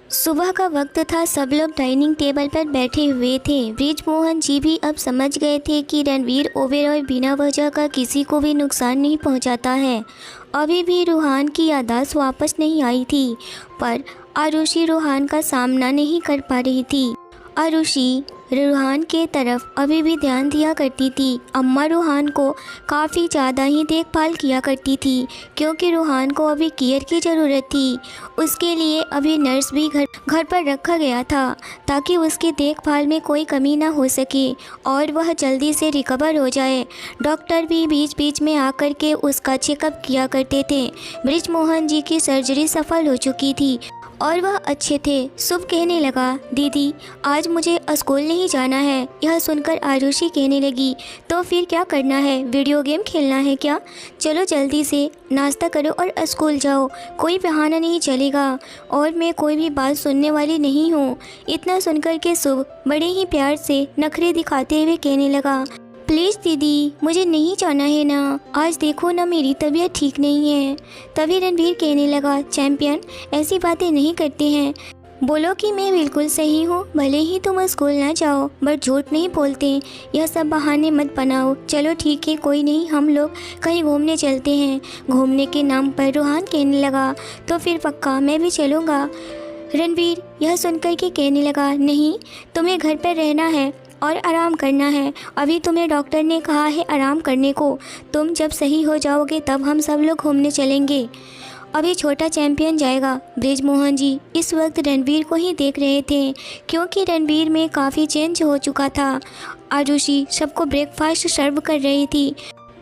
सुबह का वक्त था। सब लोग डाइनिंग टेबल पर बैठे हुए थे। बृजमोहन जी भी अब समझ गए थे कि रणवीर ओबेरॉय बिना वजह का किसी को भी नुकसान नहीं पहुंचाता है। अभी भी रूहान की याददाश्त वापस नहीं आई थी, पर आरुषि रूहान का सामना नहीं कर पा रही थी। आरुषि रूहान के तरफ अभी भी ध्यान दिया करती थी। अम्मा रूहान को काफ़ी ज़्यादा ही देखभाल किया करती थी, क्योंकि रूहान को अभी केयर की ज़रूरत थी। उसके लिए अभी नर्स भी घर पर रखा गया था, ताकि उसकी देखभाल में कोई कमी ना हो सके और वह जल्दी से रिकवर हो जाए। डॉक्टर भी बीच बीच में आकर के उसका चेकअप किया करते थे। बृजमोहन जी की सर्जरी सफल हो चुकी थी और वह अच्छे थे। शुभ कहने लगा, दीदी आज मुझे स्कूल नहीं जाना है। यह सुनकर आरुषि कहने लगी, तो फिर क्या करना है? वीडियो गेम खेलना है क्या? चलो जल्दी से नाश्ता करो और स्कूल जाओ। कोई बहाना नहीं चलेगा और मैं कोई भी बात सुनने वाली नहीं हूँ। इतना सुनकर के शुभ बड़े ही प्यार से नखरे दिखाते हुए कहने लगा, प्लीज़ दीदी मुझे नहीं जाना है ना। आज देखो ना मेरी तबीयत ठीक नहीं है। तभी रणवीर कहने लगा, चैंपियन ऐसी बातें नहीं करते हैं। बोलो कि मैं बिल्कुल सही हूँ। भले ही तुम स्कूल ना जाओ, बट झूठ नहीं बोलते। यह सब बहाने मत बनाओ। चलो ठीक है, कोई नहीं, हम लोग कहीं घूमने चलते हैं। घूमने के नाम पर रूहान कहने लगा, तो फिर पक्का मैं भी चलूँगा। रणवीर यह सुनकर के कहने लगा, नहीं तुम्हें घर पर रहना है और आराम करना है। अभी तुम्हें डॉक्टर ने कहा है आराम करने को। तुम जब सही हो जाओगे तब हम सब लोग घूमने चलेंगे। अभी छोटा चैंपियन जाएगा। बृजमोहन जी इस वक्त रणवीर को ही देख रहे थे, क्योंकि रणवीर में काफ़ी चेंज हो चुका था। आरुषि सबको ब्रेकफास्ट सर्व कर रही थी।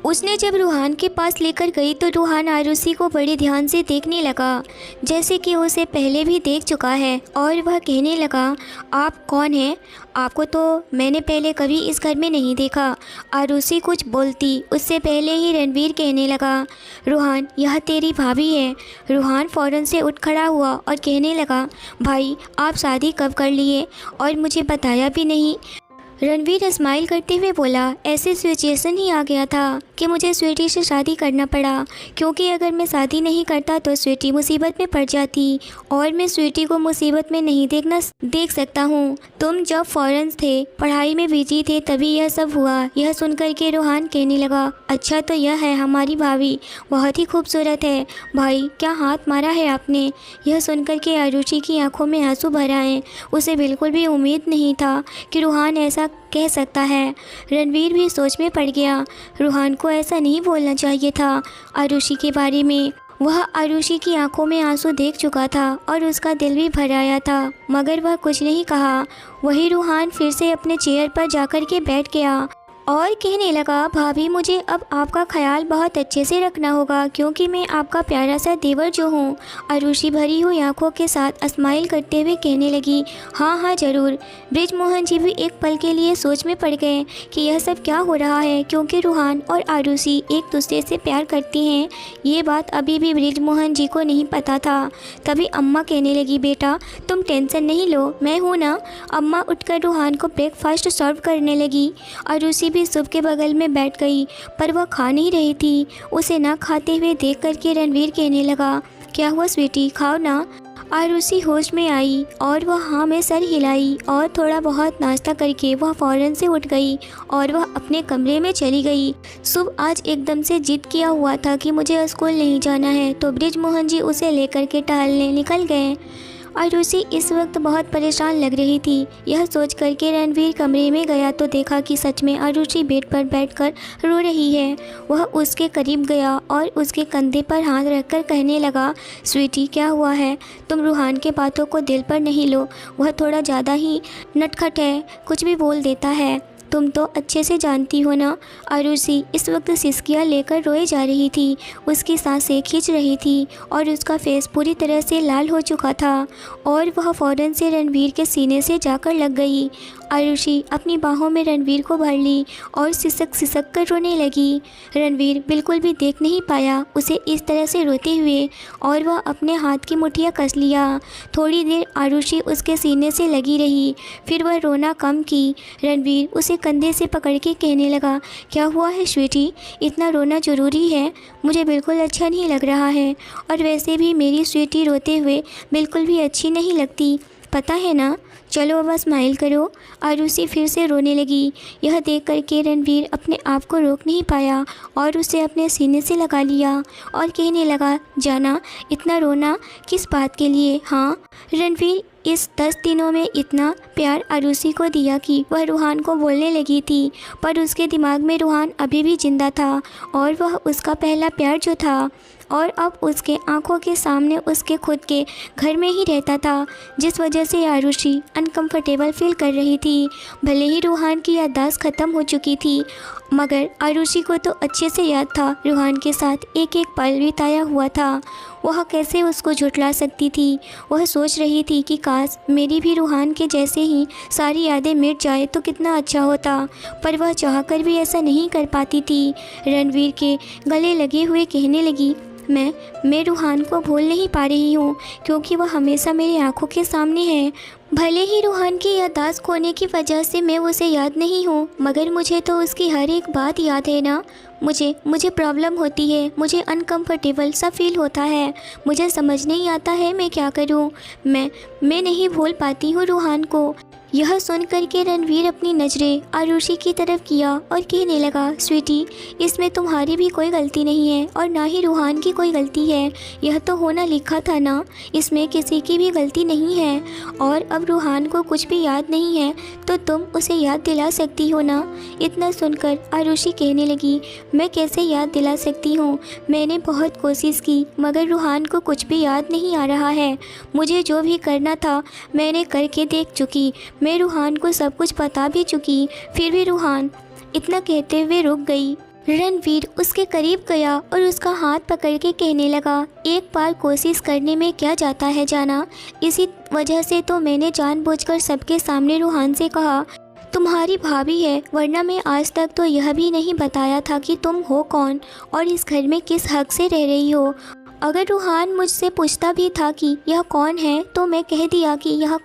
उसने जब रूहान के पास लेकर गई तो रूहान आरुषि को बड़े ध्यान से देखने लगा, जैसे कि उसे पहले भी देख चुका है। और वह कहने लगा, आप कौन हैं? आपको तो मैंने पहले कभी इस घर में नहीं देखा। आरुषि कुछ बोलती उससे पहले ही रणवीर कहने लगा, रूहान यह तेरी भाभी है। रूहान फ़ौरन से उठ खड़ा हुआ और कहने लगा, भाई आप शादी कब कर लिए और मुझे बताया भी नहीं। रणवीर स्माइल करते हुए बोला, ऐसे सिचुएशन ही आ गया था कि मुझे स्वीटी से शादी करना पड़ा, क्योंकि अगर मैं शादी नहीं करता तो स्वीटी मुसीबत में पड़ जाती और मैं स्वीटी को मुसीबत में नहीं देख सकता हूँ। तुम जब फॉरेन थे, पढ़ाई में बिजी थे, तभी यह सब हुआ। यह सुनकर के रूहान कहने लगा, अच्छा तो यह है हमारी भाभी, बहुत ही खूबसूरत है। भाई क्या हाथ मारा है आपने? यह सुनकर के आरुषि की आंखों में आंसू भर आए। उसे बिल्कुल भी उम्मीद नहीं था कि रूहान ऐसा कह सकता है। रणवीर भी सोच में पड़ गया। रूहान को ऐसा नहीं बोलना चाहिए था आरुषि के बारे में। वह आरुषि की आंखों में आंसू देख चुका था और उसका दिल भी भर आया था, मगर वह कुछ नहीं कहा। वही रूहान फिर से अपने चेयर पर जाकर के बैठ गया और कहने लगा, भाभी मुझे अब आपका ख्याल बहुत अच्छे से रखना होगा, क्योंकि मैं आपका प्यारा सा देवर जो हूँ। आरुषि भरी हुई आंखों के साथ स्माइल करते हुए कहने लगी, हाँ हाँ ज़रूर। बृजमोहन जी भी एक पल के लिए सोच में पड़ गए कि यह सब क्या हो रहा है, क्योंकि रूहान और आरुषि एक दूसरे से प्यार करती हैं। ये बात अभी भी बृजमोहन जी को नहीं पता था। तभी अम्मा कहने लगी, बेटा तुम टेंशन नहीं लो, मैं हूँ ना। अम्मा उठकर रूहान को ब्रेकफास्ट सर्व करने लगी। आरुषि शुभ के बगल में बैठ गई, पर वह खा नहीं रही थी। उसे ना खाते हुए देख करके रणवीर कहने लगा, क्या हुआ स्वीटी, खाओ ना। आरुषि होश में आई और वह हाँ में सर हिलाई और थोड़ा बहुत नाश्ता करके वह फ़ौरन से उठ गई और वह अपने कमरे में चली गई। शुभ आज एकदम से जिद किया हुआ था कि मुझे स्कूल नहीं जाना है, तो बृजमोहन जी उसे लेकर के टहलने निकल गए। आरुषि इस वक्त बहुत परेशान लग रही थी। यह सोच कर के रणवीर कमरे में गया तो देखा कि सच में आरुषि बेड पर बैठकर रो रही है। वह उसके करीब गया और उसके कंधे पर हाथ रखकर कहने लगा, स्वीटी क्या हुआ है? तुम रूहान के बातों को दिल पर नहीं लो, वह थोड़ा ज़्यादा ही नटखट है, कुछ भी बोल देता है। तुम तो अच्छे से जानती हो ना। आरुषि इस वक्त सिसकियाँ लेकर रोए जा रही थी। उसकी सांसें खींच रही थी और उसका फेस पूरी तरह से लाल हो चुका था और वह फ़ौरन से रणवीर के सीने से जाकर लग गई। आरुषि अपनी बाहों में रणवीर को भर ली और सिसक कर रोने लगी। रणवीर बिल्कुल भी देख नहीं पाया उसे इस तरह से रोते हुए और वह अपने हाथ की मुठ्ठियाँ कस लिया। थोड़ी देर आरुषि उसके सीने से लगी रही, फिर वह रोना कम की। रणवीर उसे कंधे से पकड़ के कहने लगा, क्या हुआ है स्वीटी, इतना रोना ज़रूरी है? मुझे बिल्कुल अच्छा नहीं लग रहा है, और वैसे भी मेरी स्वीटी रोते हुए बिल्कुल भी अच्छी नहीं लगती, पता है ना। चलो अब स्माइल करो। आरुषि फिर से रोने लगी। यह देख कर के रणवीर अपने आप को रोक नहीं पाया और उसे अपने सीने से लगा लिया और कहने लगा, जाना, इतना रोना किस बात के लिए? हाँ, रणवीर इस 10 दिनों में इतना प्यार आरुषि को दिया कि वह रूहान को बोलने लगी थी, पर उसके दिमाग में रूहान अभी भी जिंदा था और वह उसका पहला प्यार जो था, और अब उसके आंखों के सामने उसके खुद के घर में ही रहता था, जिस वजह से आरुषि अनकंफर्टेबल फील कर रही थी। भले ही रूहान की याददाश्त ख़त्म हो चुकी थी, मगर आरुषि को तो अच्छे से याद था रूहान के साथ एक एक पल बिताया हुआ था। वह कैसे उसको झुठला सकती थी। वह सोच रही थी कि काश मेरी भी रूहान के जैसे ही सारी यादें मिट जाए तो कितना अच्छा होता, पर वह चाहकर भी ऐसा नहीं कर पाती थी। रणवीर के गले लगे हुए कहने लगी, मैं रूहान को भूल नहीं पा रही हूँ, क्योंकि वह हमेशा मेरी आंखों के सामने है। भले ही रूहान की याददाश्त खोने की वजह से मैं उसे याद नहीं हूँ, मगर मुझे तो उसकी हर एक बात याद है ना। मुझे प्रॉब्लम होती है, मुझे अनकंफर्टेबल सा फील होता है, मुझे समझ नहीं आता है मैं क्या करूँ। मैं नहीं भूल पाती हूँ रूहान को। यह सुनकर के रणवीर अपनी नज़रें आरुषि की तरफ किया और कहने लगा, स्वीटी, इसमें तुम्हारी भी कोई गलती नहीं है और ना ही रूहान की कोई गलती है। यह तो होना लिखा था ना, इसमें किसी की भी गलती नहीं है। और अब रूहान को कुछ भी याद नहीं है तो तुम उसे याद दिला सकती हो ना। इतना सुनकर आरुषि कहने लगी, मैं कैसे याद दिला सकती हूँ? मैंने बहुत कोशिश की, मगर रूहान को कुछ भी याद नहीं आ रहा है। मुझे जो भी करना था मैंने करके देख चुकी, मैं रूहान को सब कुछ बता भी चुकी, फिर भी रूहान। इतना कहते हुए रुक गई। रणवीर उसके करीब गया और उसका हाथ पकड़ के कहने लगा, एक बार कोशिश करने में क्या जाता है जाना। इसी वजह से तो मैंने जानबूझकर सबके सामने रूहान से कहा तुम्हारी भाभी है, वरना मैं आज तक तो यह भी नहीं बताया था कि तुम हो कौन और इस घर में किस हक से रह रही हो। अगर रूहान मुझसे पूछता भी था कि यह कौन है तो मैं कह दिया कि यह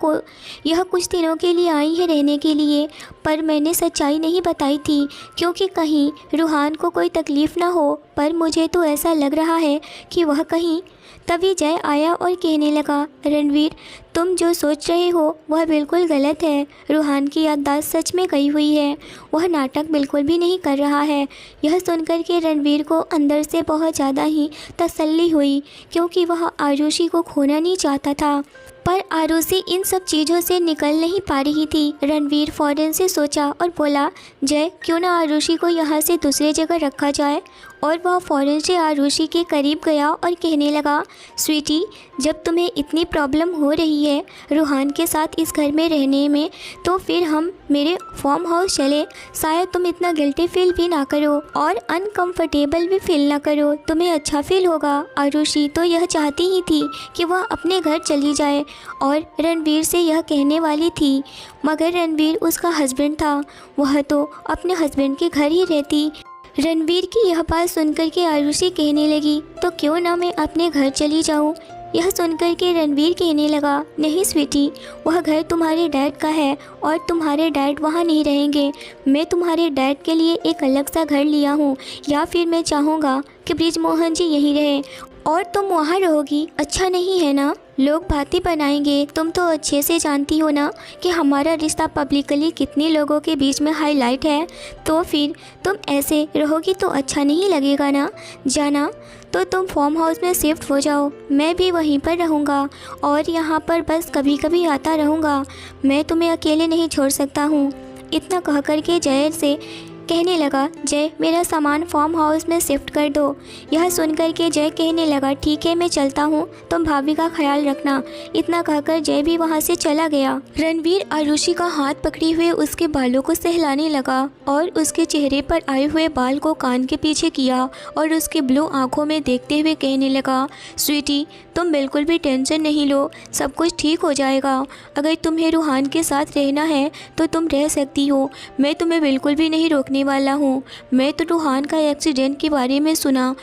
कुछ दिनों के लिए आई है रहने के लिए, पर मैंने सच्चाई नहीं बताई थी क्योंकि कहीं रूहान को कोई तकलीफ़ ना हो। पर मुझे तो ऐसा लग रहा है कि वह कहीं। तभी जय आया और कहने लगा, रणवीर, तुम जो सोच रहे हो वह बिल्कुल गलत है। रूहान की याददाश्त सच में गई हुई है, वह नाटक बिल्कुल भी नहीं कर रहा है। यह सुनकर के रणवीर को अंदर से बहुत ज़्यादा ही तसल्ली हुई, क्योंकि वह आरुषि को खोना नहीं चाहता था। पर आरुषि इन सब चीज़ों से निकल नहीं पा रही थी। रणवीर फ़ौरन से सोचा और बोला, जय, क्यों ना आरुषि को यहाँ से दूसरी जगह रखा जाए। और वह फ़ौरन से आरुषि के करीब गया और कहने लगा, स्वीटी, जब तुम्हें इतनी प्रॉब्लम हो रही है रूहान के साथ इस घर में रहने में, तो फिर हम मेरे फार्म हाउस चले। शायद तुम इतना गिल्टी फील भी ना करो और अनकंफर्टेबल भी फील ना करो, तुम्हें अच्छा फील होगा। आरुषि तो यह चाहती ही थी कि वह अपने घर चली जाए और रणवीर से यह कहने वाली थी, मगर रणवीर उसका हस्बैंड था, वह तो अपने हस्बैंड के घर ही रहती। रणवीर की यह बात सुनकर के आरुषि कहने लगी, तो क्यों ना मैं अपने घर चली जाऊं। यह सुनकर के रणवीर कहने लगा, नहीं स्वीटी, वह घर तुम्हारे डैड का है और तुम्हारे डैड वहाँ नहीं रहेंगे। मैं तुम्हारे डैड के लिए एक अलग सा घर लिया हूँ, या फिर मैं चाहूँगा कि बृजमोहन जी यहीं रहें और तुम वहाँ रहोगी। अच्छा नहीं है ना, लोग बातें बनाएंगे। तुम तो अच्छे से जानती हो ना कि हमारा रिश्ता पब्लिकली कितने लोगों के बीच में हाईलाइट है, तो फिर तुम ऐसे रहोगी तो अच्छा नहीं लगेगा ना। जाना, तो तुम फार्म हाउस में शिफ्ट हो जाओ, मैं भी वहीं पर रहूँगा और यहाँ पर बस कभी कभी आता रहूँगा। मैं तुम्हें अकेले नहीं छोड़ सकता हूँ। इतना कह कर के जय से कहने लगा, जय, मेरा सामान फार्म हाउस में शिफ्ट कर दो। यह सुनकर के जय कहने लगा, ठीक है, मैं चलता हूँ, तुम भाभी का ख्याल रखना। इतना कहकर जय भी वहाँ से चला गया। रणवीर आरुषि का हाथ पकड़े हुए उसके बालों को सहलाने लगा और उसके चेहरे पर आए हुए बाल को कान के पीछे किया और उसके ब्लू आंखों में देखते हुए कहने लगा, स्वीटी, तुम बिल्कुल भी टेंशन नहीं लो, सब कुछ ठीक हो जाएगा। अगर तुम्हें रूहान के साथ रहना है तो तुम रह सकती हो, मैं तुम्हें बिल्कुल भी नहीं रोकने वाला हूँ। मैं तो रूहान का एक्सीडेंट के बारे में सुना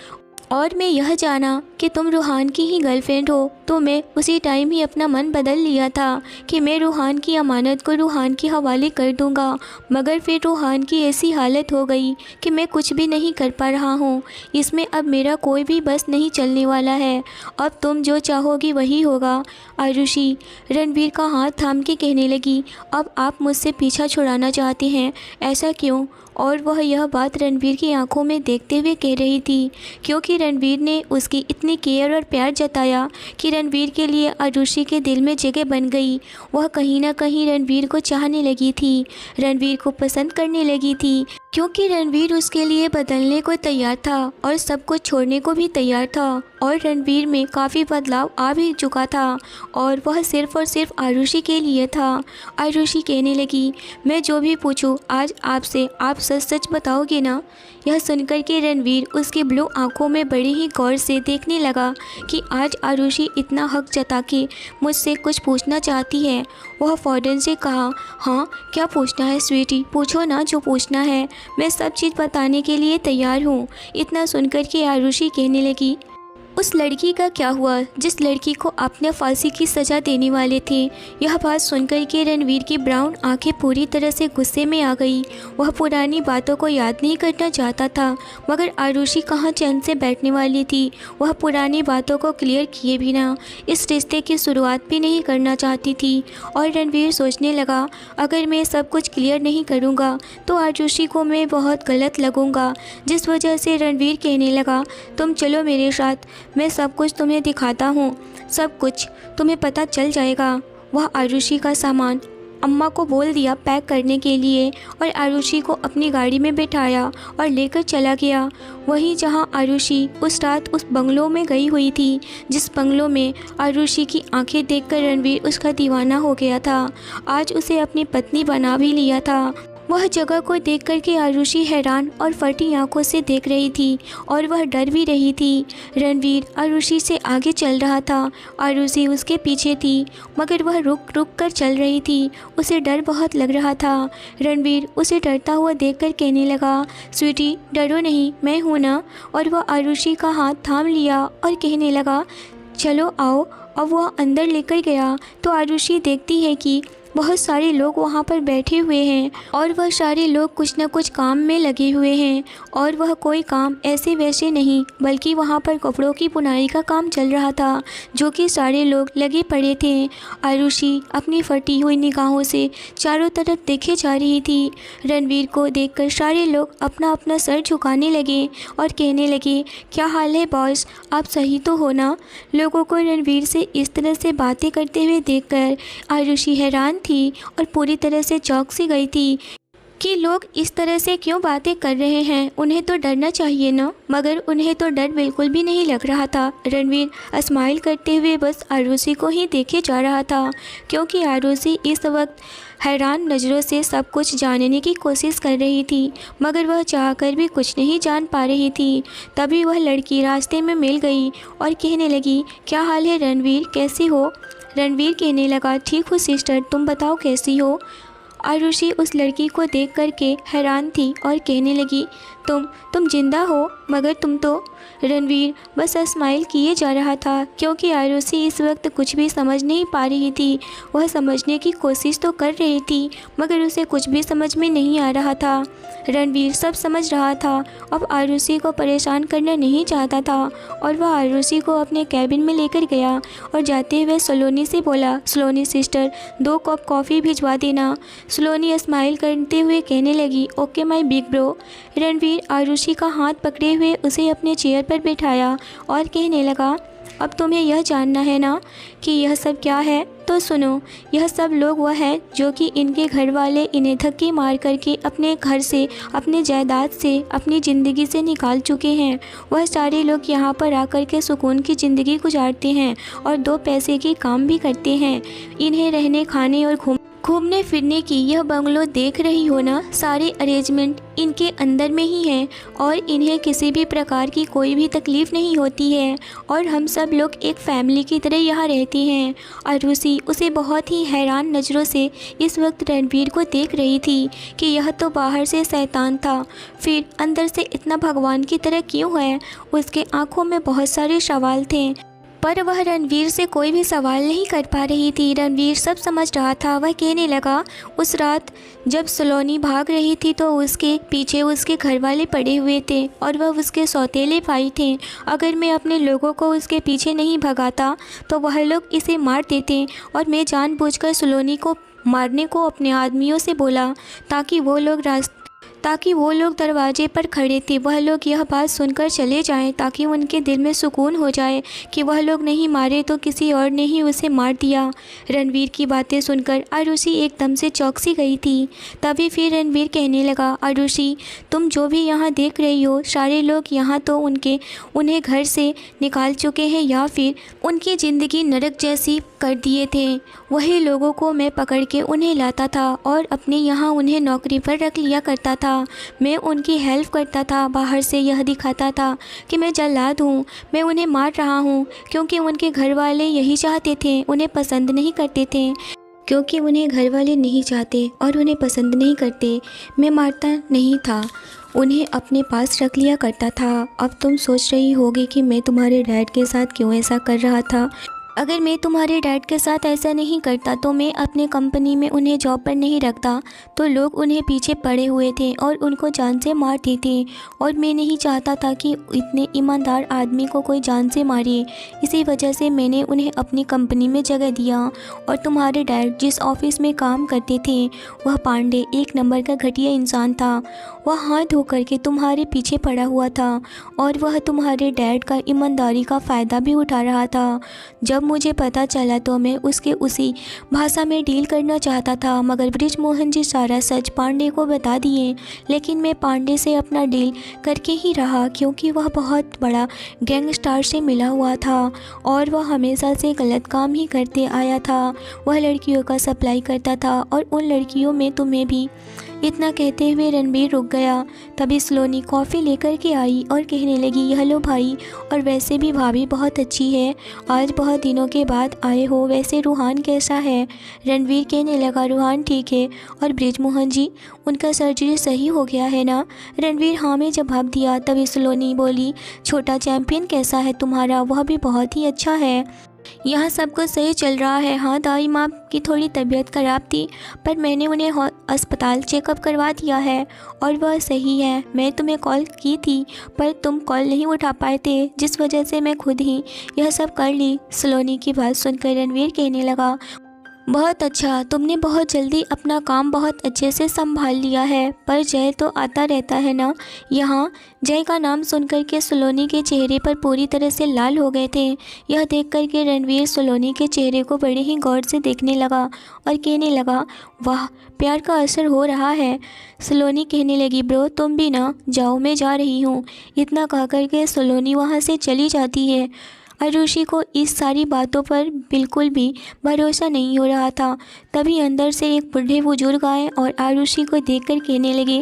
और मैं यह जाना कि तुम रूहान की ही गर्लफ्रेंड हो, तो मैं उसी टाइम ही अपना मन बदल लिया था कि मैं रूहान की अमानत को रूहान के हवाले कर दूंगा। मगर फिर रूहान की ऐसी हालत हो गई कि मैं कुछ भी नहीं कर पा रहा हूँ। इसमें अब मेरा कोई भी बस नहीं चलने वाला है। अब तुम जो चाहोगी वही होगा। आरुषि रणवीर का हाथ थाम के कहने लगी, अब आप मुझसे पीछा छुड़ाना चाहते हैं, ऐसा क्यों? और वह यह बात रणवीर की आंखों में देखते हुए कह रही थी, क्योंकि रणवीर ने उसकी इतनी केयर और प्यार जताया कि रणवीर के लिए आरुषि के दिल में जगह बन गई। वह कहीं ना कहीं रणवीर को चाहने लगी थी, रणवीर को पसंद करने लगी थी, क्योंकि रणवीर उसके लिए बदलने को तैयार था और सब कुछ छोड़ने को भी तैयार था। और रणवीर में काफ़ी बदलाव आ भी चुका था और वह सिर्फ़ और सिर्फ आरुषि के लिए था। आरुषि कहने लगी, मैं जो भी पूछूं आज आपसे, आप सच सच बताओगे ना? यह सुनकर के रणवीर उसकी ब्लू आंखों में बड़ी ही गौर से देखने लगा कि आज आरुषि इतना हक जता के मुझसे कुछ पूछना चाहती है। वह फ़ौरन से कहा, हाँ क्या पूछना है स्वीटी, पूछो ना जो पूछना है, मैं सब चीज़ बताने के लिए तैयार हूँ। इतना सुनकर के आरुषि कहने लगी, उस लड़की का क्या हुआ जिस लड़की को आपने फांसी की सज़ा देने वाले थे? यह बात सुनकर के रणवीर की ब्राउन आंखें पूरी तरह से गुस्से में आ गई। वह पुरानी बातों को याद नहीं करना चाहता था, मगर आरुषि कहाँ चैन से बैठने वाली थी। वह पुरानी बातों को क्लियर किए बिना इस रिश्ते की शुरुआत भी नहीं करना चाहती थी। और रणवीर सोचने लगा, अगर मैं सब कुछ क्लियर नहीं करूँगा तो आरुषि को मैं बहुत गलत लगूँगा। जिस वजह से रणवीर कहने लगा, तुम चलो मेरे साथ, मैं सब कुछ तुम्हें दिखाता हूँ, सब कुछ तुम्हें पता चल जाएगा। वह आरुषि का सामान अम्मा को बोल दिया पैक करने के लिए और आरुषि को अपनी गाड़ी में बिठाया और लेकर चला गया। वहीं जहां आरुषि उस रात उस बंगलो में गई हुई थी, जिस बंगलो में आरुषि की आंखें देखकर रणवीर उसका दीवाना हो गया था, आज उसे अपनी पत्नी बना भी लिया था। वह जगह को देख कर के आरुषि हैरान और फटी आंखों से देख रही थी और वह डर भी रही थी। रणवीर आरुषि से आगे चल रहा था, आरुषि उसके पीछे थी, मगर वह रुक रुक कर चल रही थी। उसे डर बहुत लग रहा था। रणवीर उसे डरता हुआ देखकर कहने लगा, स्वीटी डरो नहीं, मैं हूँ ना। और वह आरुषि का हाथ थाम लिया और कहने लगा, चलो आओ। अब वह अंदर लेकर गया तो आरुषि देखती है कि बहुत सारे लोग वहाँ पर बैठे हुए हैं और वह सारे लोग कुछ न कुछ काम में लगे हुए हैं। और वह कोई काम ऐसे वैसे नहीं, बल्कि वहाँ पर कपड़ों की बुनाई का काम चल रहा था, जो कि सारे लोग लगे पड़े थे। आरुषि अपनी फटी हुई निगाहों से चारों तरफ देखे जा रही थी। रणवीर को देखकर सारे लोग अपना अपना सर झुकाने लगे और कहने लगे, क्या हाल है बॉस, आप सही तो हो ना? लोगों को रणवीर से इस तरह से बातें करते हुए देखकर आरुषि हैरान थी और पूरी तरह से चौंक सी गई थी कि लोग इस तरह से क्यों बातें कर रहे हैं, उन्हें तो डरना चाहिए ना। मगर उन्हें तो डर बिल्कुल भी नहीं लग रहा था। रणवीर स्माइल करते हुए बस आरुषि को ही देखे जा रहा था, क्योंकि आरुषि इस वक्त हैरान नज़रों से सब कुछ जानने की कोशिश कर रही थी, मगर वह चाहकर भी कुछ नहीं जान पा रही थी। तभी वह लड़की रास्ते में मिल गई और कहने लगी, क्या हाल है रणवीर, कैसी हो? रणवीर कहने लगा, ठीक हूँ सिस्टर, तुम बताओ कैसी हो? आरुषि उस लड़की को देख कर के हैरान थी और कहने लगी, तुम जिंदा हो? मगर तुम तो। रणवीर बस स्माइल किए जा रहा था, क्योंकि आरुषि इस वक्त कुछ भी समझ नहीं पा रही थी। वह समझने की कोशिश तो कर रही थी, मगर उसे कुछ भी समझ में नहीं आ रहा था। रणवीर सब समझ रहा था, अब आरुषि को परेशान करना नहीं चाहता था और वह आरुषि को अपने कैबिन में लेकर गया और जाते हुए सलोनी से बोला, सलोनी सिस्टर 2 कप कॉफ़ी भिजवा देना। सलोनी स्माइल करते हुए कहने लगी, okay my big bro. Ranveer Arushi का हाथ पकड़े हुए उसे अपने चेयर पर बैठाया और कहने लगा, अब तुम्हें यह जानना है ना कि यह सब क्या है? तो सुनो, यह सब लोग वह है जो कि इनके घर वाले इन्हें धक्के मार करके अपने घर से, अपने जायदाद से, अपनी ज़िंदगी से निकाल चुके हैं। वह सारे लोग यहाँ पर आकर के सुकून की ज़िंदगी गुजारते हैं और 2 पैसे की काम भी करते हैं। इन्हें रहने, खाने और घूमने फिरने की यह बंगलो देख रही हो ना, सारे अरेंजमेंट इनके अंदर में ही हैं और इन्हें किसी भी प्रकार की कोई भी तकलीफ़ नहीं होती है और हम सब लोग एक फैमिली की तरह यहाँ रहती हैं। आरुषि उसे बहुत ही हैरान नज़रों से इस वक्त रणवीर को देख रही थी कि यह तो बाहर से शैतान था, फिर अंदर से इतना भगवान की तरह क्यों है। उसके आंखों में बहुत सारे सवाल थे पर वह रणवीर से कोई भी सवाल नहीं कर पा रही थी। रणवीर सब समझ रहा था। वह कहने लगा, उस रात जब सलोनी भाग रही थी तो उसके पीछे उसके घर वाले पड़े हुए थे और वह उसके सौतेले भाई थे। अगर मैं अपने लोगों को उसके पीछे नहीं भगाता तो वह लोग इसे मार देते और मैं जानबूझकर सलोनी को मारने को अपने आदमियों से बोला ताकि वो लोग दरवाजे पर खड़े थे, वह लोग यह बात सुनकर चले जाएं ताकि उनके दिल में सुकून हो जाए कि वह लोग नहीं मारे तो किसी और ने ही उसे मार दिया। रणवीर की बातें सुनकर आरुषि एकदम से चौंक सी गई थी। तभी फिर रणवीर कहने लगा, आरुषि तुम जो भी यहाँ देख रही हो, सारे लोग यहाँ तो उन्हें घर से निकाल चुके हैं या फिर उनकी ज़िंदगी नरक जैसी कर दिए थे। वही लोगों को मैं पकड़ के उन्हें लाता था और अपने यहाँ उन्हें नौकरी पर रख लिया करता था। मैं उनकी हेल्प करता था, बाहर से यह दिखाता था कि मैं जल्लाद हूँ, मैं उन्हें मार रहा हूँ क्योंकि उनके घर वाले यही चाहते थे, उन्हें पसंद नहीं करते थे। क्योंकि उन्हें घर वाले नहीं चाहते और उन्हें पसंद नहीं करते, मैं मारता नहीं था, उन्हें अपने पास रख लिया करता था। अब तुम सोच रही होगी कि मैं तुम्हारे डैड के साथ क्यों ऐसा कर रहा था। अगर मैं तुम्हारे डैड के साथ ऐसा नहीं करता तो मैं अपने कंपनी में उन्हें जॉब पर नहीं रखता, तो लोग उन्हें पीछे पड़े हुए थे और उनको जान से मार देते और मैं नहीं चाहता था कि इतने ईमानदार आदमी को कोई जान से मारे। इसी वजह से मैंने उन्हें अपनी कंपनी में जगह दिया। और तुम्हारे डैड जिस ऑफिस में काम करते थे वह पांडे एक नंबर का घटिया इंसान था। वह हाथ धो करके तुम्हारे पीछे पड़ा हुआ था और वह तुम्हारे डैड का ईमानदारी का फ़ायदा भी उठा रहा था। जब मुझे पता चला तो मैं उसके उसी भाषा में डील करना चाहता था, मगर बृजमोहन जी सारा सच पांडे को बता दिए। लेकिन मैं पांडे से अपना डील करके ही रहा क्योंकि वह बहुत बड़ा गैंगस्टर से मिला हुआ था और वह हमेशा से गलत काम ही करते आया था। वह लड़कियों का सप्लाई करता था और उन लड़कियों में तुम्हें भी। इतना कहते हुए रणबीर रुक गया। तभी सलोनी कॉफ़ी लेकर के आई और कहने लगी, हेलो भाई, और वैसे भी भाभी बहुत अच्छी है, आज बहुत दिनों के बाद आए हो, वैसे रूहान कैसा है। रणवीर कहने लगा, रूहान ठीक है। और बृजमोहन जी, उनका सर्जरी सही हो गया है ना। रणवीर हाँ में जवाब दिया। तभी सलोनी बोली, छोटा चैम्पियन कैसा है तुम्हारा, वह भी बहुत ही अच्छा है। यहाँ सब कुछ सही चल रहा है। हाँ, दाई माँ की थोड़ी तबीयत ख़राब थी पर मैंने उन्हें अस्पताल चेकअप करवा दिया है और वह सही है। मैं तुम्हें कॉल की थी पर तुम कॉल नहीं उठा पाए थे, जिस वजह से मैं खुद ही यह सब कर ली। सलोनी की बात सुनकर रणवीर कहने लगा, बहुत अच्छा, तुमने बहुत जल्दी अपना काम बहुत अच्छे से संभाल लिया है। पर जय तो आता रहता है ना यहाँ। जय का नाम सुनकर के सलोनी के चेहरे पर पूरी तरह से लाल हो गए थे। यह देख कर के रणवीर सलोनी के चेहरे को बड़े ही गौर से देखने लगा और कहने लगा, वाह, प्यार का असर हो रहा है। सलोनी कहने लगी, ब्रो तुम भी ना जाओ, मैं जा रही हूँ। इतना कह कर के सलोनी वहाँ से चली जाती है। आरुषि को इस सारी बातों पर बिल्कुल भी भरोसा नहीं हो रहा था। तभी अंदर से एक बूढ़े बुजुर्ग आए और आरुषि को देखकर कहने लगे,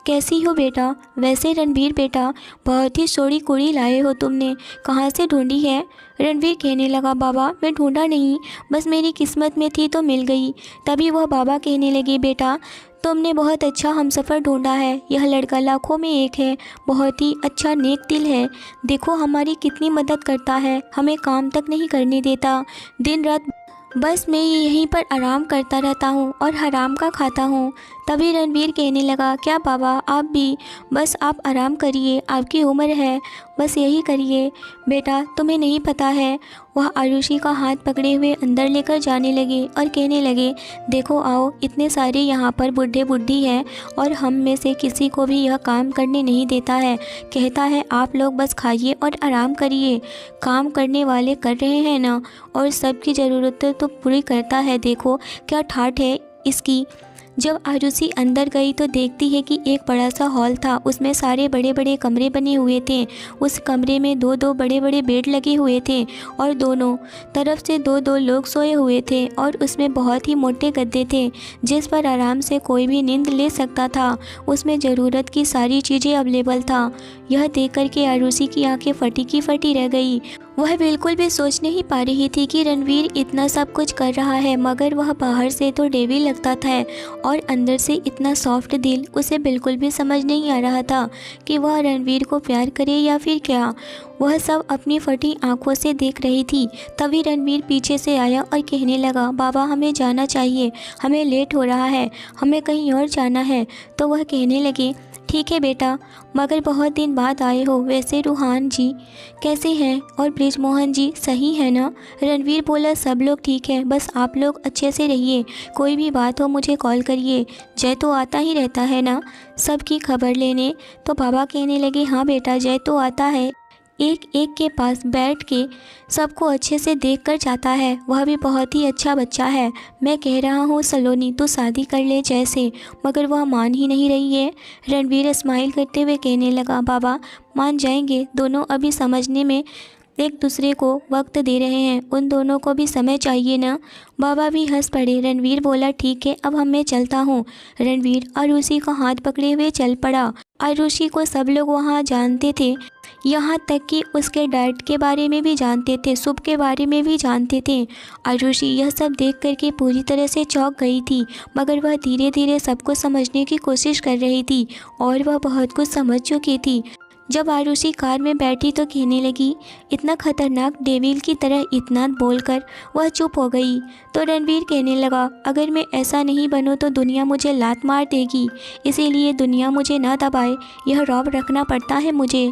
कैसी हो बेटा। वैसे रणवीर बेटा, बहुत ही सोड़ी कुड़ी लाए हो तुमने, कहाँ से ढूंढी है। रणवीर कहने लगा, बाबा मैं ढूंढा नहीं, बस मेरी किस्मत में थी तो मिल गई। तभी वह बाबा कहने लगे, बेटा तुमने बहुत अच्छा हमसफ़र ढूंढा है। यह लड़का लाखों में एक है, बहुत ही अच्छा नेक दिल है। देखो हमारी कितनी मदद करता है, हमें काम तक नहीं करने देता, दिन रात बस मैं यहीं पर आराम करता रहता हूँ और हराम का खाता हूँ। तभी रणवीर कहने लगा, क्या बाबा आप भी, बस आप आराम करिए, आपकी उम्र है, बस यही करिए। बेटा तुम्हें नहीं पता है। वह आरुषि का हाथ पकड़े हुए अंदर लेकर जाने लगे और कहने लगे, देखो आओ, इतने सारे यहाँ पर बूढ़े बुढ़ी हैं और हम में से किसी को भी यह काम करने नहीं देता है। कहता है आप लोग बस खाइए और आराम करिए। काम करने वाले कर रहे हैं ना, और सबकी ज़रूरतें तो पूरी करता है। देखो क्या ठाठ है इसकी। जब आरुषि अंदर गई तो देखती है कि एक बड़ा सा हॉल था, उसमें सारे बड़े बड़े कमरे बने हुए थे। उस कमरे में दो दो बड़े बड़े बेड लगे हुए थे और दोनों तरफ से दो दो लोग सोए हुए थे और उसमें बहुत ही मोटे गद्दे थे जिस पर आराम से कोई भी नींद ले सकता था। उसमें ज़रूरत की सारी चीज़ें अवेलेबल था। यह देख कर के आरुषि की आंखें फटी की फटी रह गई। वह बिल्कुल भी सोच नहीं पा रही थी कि रणवीर इतना सब कुछ कर रहा है, मगर वह बाहर से तो डेविल लगता था और अंदर से इतना सॉफ्ट दिल। उसे बिल्कुल भी समझ नहीं आ रहा था कि वह रणवीर को प्यार करे या फिर क्या। वह सब अपनी फटी आंखों से देख रही थी। तभी रणवीर पीछे से आया और कहने लगा, बाबा हमें जाना चाहिए, हमें लेट हो रहा है, हमें कहीं और जाना है। तो वह कहने लगे, ठीक है बेटा, मगर बहुत दिन बाद आए हो। वैसे रूहान जी कैसे हैं और बृजमोहन जी सही है ना? रणवीर बोला, सब लोग ठीक है, बस आप लोग अच्छे से रहिए। कोई भी बात हो मुझे कॉल करिए। जय तो आता ही रहता है ना सबकी खबर लेने? तो बाबा कहने लगे, हाँ बेटा, जय तो आता है, एक एक के पास बैठ के सबको अच्छे से देख कर जाता है। वह भी बहुत ही अच्छा बच्चा है। मैं कह रहा हूँ सलोनी तू शादी कर ले जय से, मगर वह मान ही नहीं रही है। रणवीर स्माइल करते हुए कहने लगा, बाबा मान जाएंगे, दोनों अभी समझने में एक दूसरे को वक्त दे रहे हैं, उन दोनों को भी समय चाहिए ना। बाबा भी हंस पड़े। रणवीर बोला, ठीक है, अब मैं चलता हूँ। रणवीर आरुषि का हाथ पकड़े हुए चल पड़ा। आरुषि को सब लोग वहाँ जानते थे, यहाँ तक कि उसके डैड के बारे में भी जानते थे, शुभ के बारे में भी जानते थे। आरुषि यह सब देख करके पूरी तरह से चौंक गई थी, मगर वह धीरे धीरे सबको समझने की कोशिश कर रही थी और वह बहुत कुछ समझ चुकी थी। जब आरुषि कार में बैठी तो कहने लगी, इतना खतरनाक डेविल की तरह इतना बोलकर वह चुप हो गई। तो रणवीर कहने लगा, अगर मैं ऐसा नहीं बनूं तो दुनिया मुझे लात मार देगी, इसीलिए दुनिया मुझे ना दबाए, यह रौब रखना पड़ता है मुझे,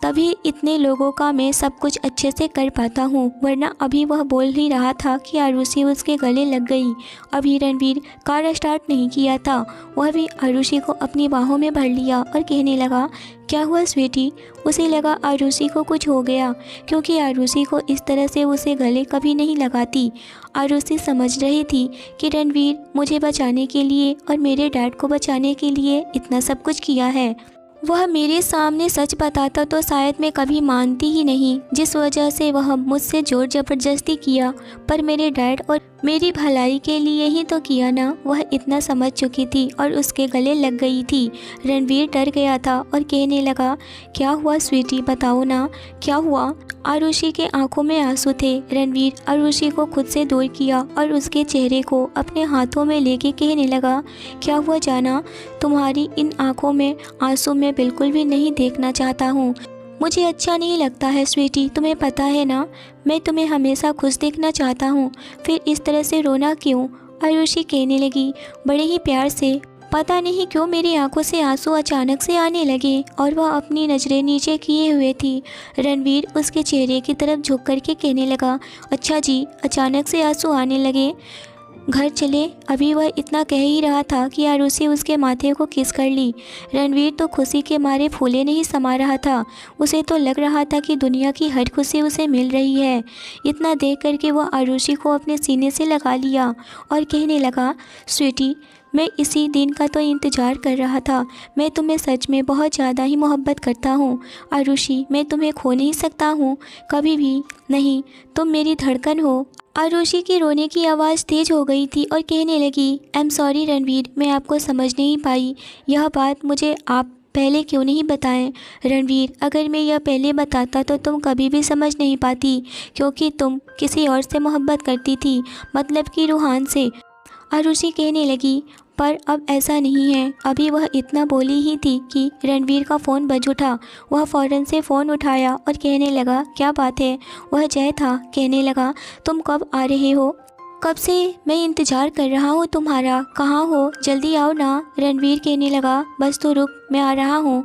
तभी इतने लोगों का मैं सब कुछ अच्छे से कर पाता हूँ। वरना अभी वह बोल ही रहा था कि आरुषि उसके गले लग गई। अभी रणवीर कार स्टार्ट नहीं किया था, वह भी आरुषि को अपनी बाहों में भर लिया और कहने लगा, क्या हुआ स्वीटी? उसे लगा आरुषि को कुछ हो गया, क्योंकि आरुषि को इस तरह से उसे गले कभी नहीं लगाती। आरुषि समझ रही थी कि रणवीर मुझे बचाने के लिए और मेरे डैड को बचाने के लिए इतना सब कुछ किया है। वह मेरे सामने सच बताता तो शायद मैं कभी मानती ही नहीं, जिस वजह से वह मुझसे जोर ज़बरदस्ती किया, पर मेरे डैड और मेरी भलाई के लिए ही तो किया ना। वह इतना समझ चुकी थी और उसके गले लग गई थी। रणवीर डर गया था और कहने लगा, क्या हुआ स्वीटी, बताओ ना क्या हुआ? आरुषि के आंखों में आंसू थे। रणवीर आरुषि को खुद से दूर किया और उसके चेहरे को अपने हाथों में लेके कहने लगा, क्या हुआ जाना? तुम्हारी इन आंखों में आंसू मैं बिल्कुल भी नहीं देखना चाहता हूँ। मुझे अच्छा नहीं लगता है स्वीटी, तुम्हें पता है ना, मैं तुम्हें हमेशा खुश देखना चाहता हूँ, फिर इस तरह से रोना क्यों? आरुषि कहने लगी बड़े ही प्यार से। पता नहीं क्यों मेरी आंखों से आंसू अचानक से आने लगे और वह अपनी नज़रें नीचे किए हुए थी। रणवीर उसके चेहरे की तरफ झुक कर के कहने लगा, अच्छा जी, अचानक से आंसू आने लगे, घर चले। अभी वह इतना कह ही रहा था कि आरुषि उसके माथे को किस कर ली। रणवीर तो खुशी के मारे फूले नहीं समा रहा था, उसे तो लग रहा था कि दुनिया की हर खुशी उसे मिल रही है। इतना देख करके वह आरुषि को अपने सीने से लगा लिया और कहने लगा, स्वीटी, मैं इसी दिन का तो इंतज़ार कर रहा था। मैं तुम्हें सच में बहुत ज़्यादा ही मोहब्बत करता हूँ आरुषि, मैं तुम्हें खो नहीं सकता हूँ, कभी भी नहीं, तुम मेरी धड़कन हो। आरुषि की रोने की आवाज़ तेज़ हो गई थी और कहने लगी, आई एम सॉरी रणवीर, मैं आपको समझ नहीं पाई, यह बात मुझे आप पहले क्यों नहीं बताएं? रणवीर, अगर मैं यह पहले बताता तो तुम कभी भी समझ नहीं पाती, क्योंकि तुम किसी और से मोहब्बत करती थी, मतलब कि रूहान से। आरुषि कहने लगी, पर अब ऐसा नहीं है। अभी वह इतना बोली ही थी कि रणवीर का फ़ोन बज उठा। वह फ़ौरन से फ़ोन उठाया और कहने लगा, क्या बात है? वह जय था। कहने लगा, तुम कब आ रहे हो? कब से मैं इंतज़ार कर रहा हूँ तुम्हारा, कहाँ हो, जल्दी आओ ना। रणवीर कहने लगा, बस तो रुक, मैं आ रहा हूँ।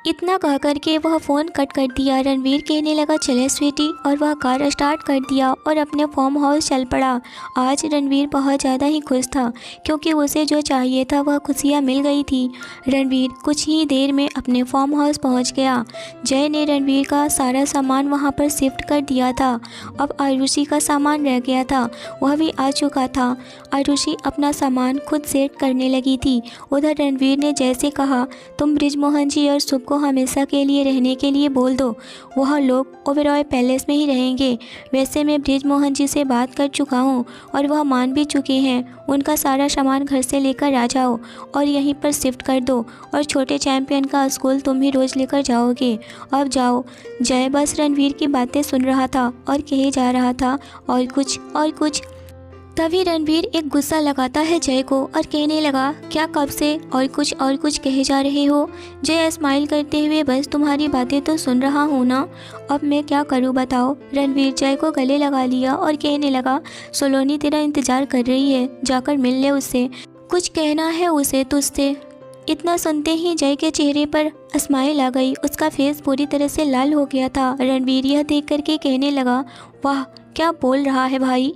इतना कह कर के वह फ़ोन कट कर दिया। रणवीर कहने लगा चले स्वीटी, और वह कार स्टार्ट कर दिया और अपने फार्म हाउस चल पड़ा। आज रणवीर बहुत ज़्यादा ही खुश था क्योंकि उसे जो चाहिए था वह खुशियाँ मिल गई थी। रणवीर कुछ ही देर में अपने फार्म हाउस पहुँच गया। जय ने रणवीर का सारा सामान वहाँ पर शिफ्ट कर दिया था। अब आरुषि का सामान रह गया था, वह भी आ चुका था। आरुषि अपना सामान खुद सेट करने लगी थी। उधर रणवीर ने जैसे कहा, तुम बृजमोहन जी और शुभ को हमेशा के लिए रहने के लिए बोल दो, वह लोग ओबेरॉय पैलेस में ही रहेंगे। वैसे मैं बृजमोहन जी से बात कर चुका हूँ और वह मान भी चुके हैं। उनका सारा सामान घर से लेकर आ जाओ और यहीं पर शिफ्ट कर दो, और छोटे चैंपियन का स्कूल तुम ही रोज़ लेकर जाओगे। अब जाओ। जय बस रणवीर की बातें सुन रहा था और कहे जा रहा था और कुछ। तभी रणवीर एक गुस्सा लगाता है जय को और कहने लगा, क्या कब से और कुछ कहे जा रहे हो? जय स्माइल करते हुए, बस तुम्हारी बातें तो सुन रहा हूँ ना, अब मैं क्या करूँ बताओ। रणवीर जय को गले लगा लिया और कहने लगा, सोलोनी तेरा इंतज़ार कर रही है, जाकर मिल ले उससे, कुछ कहना है उसे तुझसे। इतना सुनते ही जय के चेहरे पर स्माइल आ गई, उसका फेस पूरी तरह से लाल हो गया था। रणवीर यह देख करके कहने लगा, वाह क्या बोल रहा है भाई,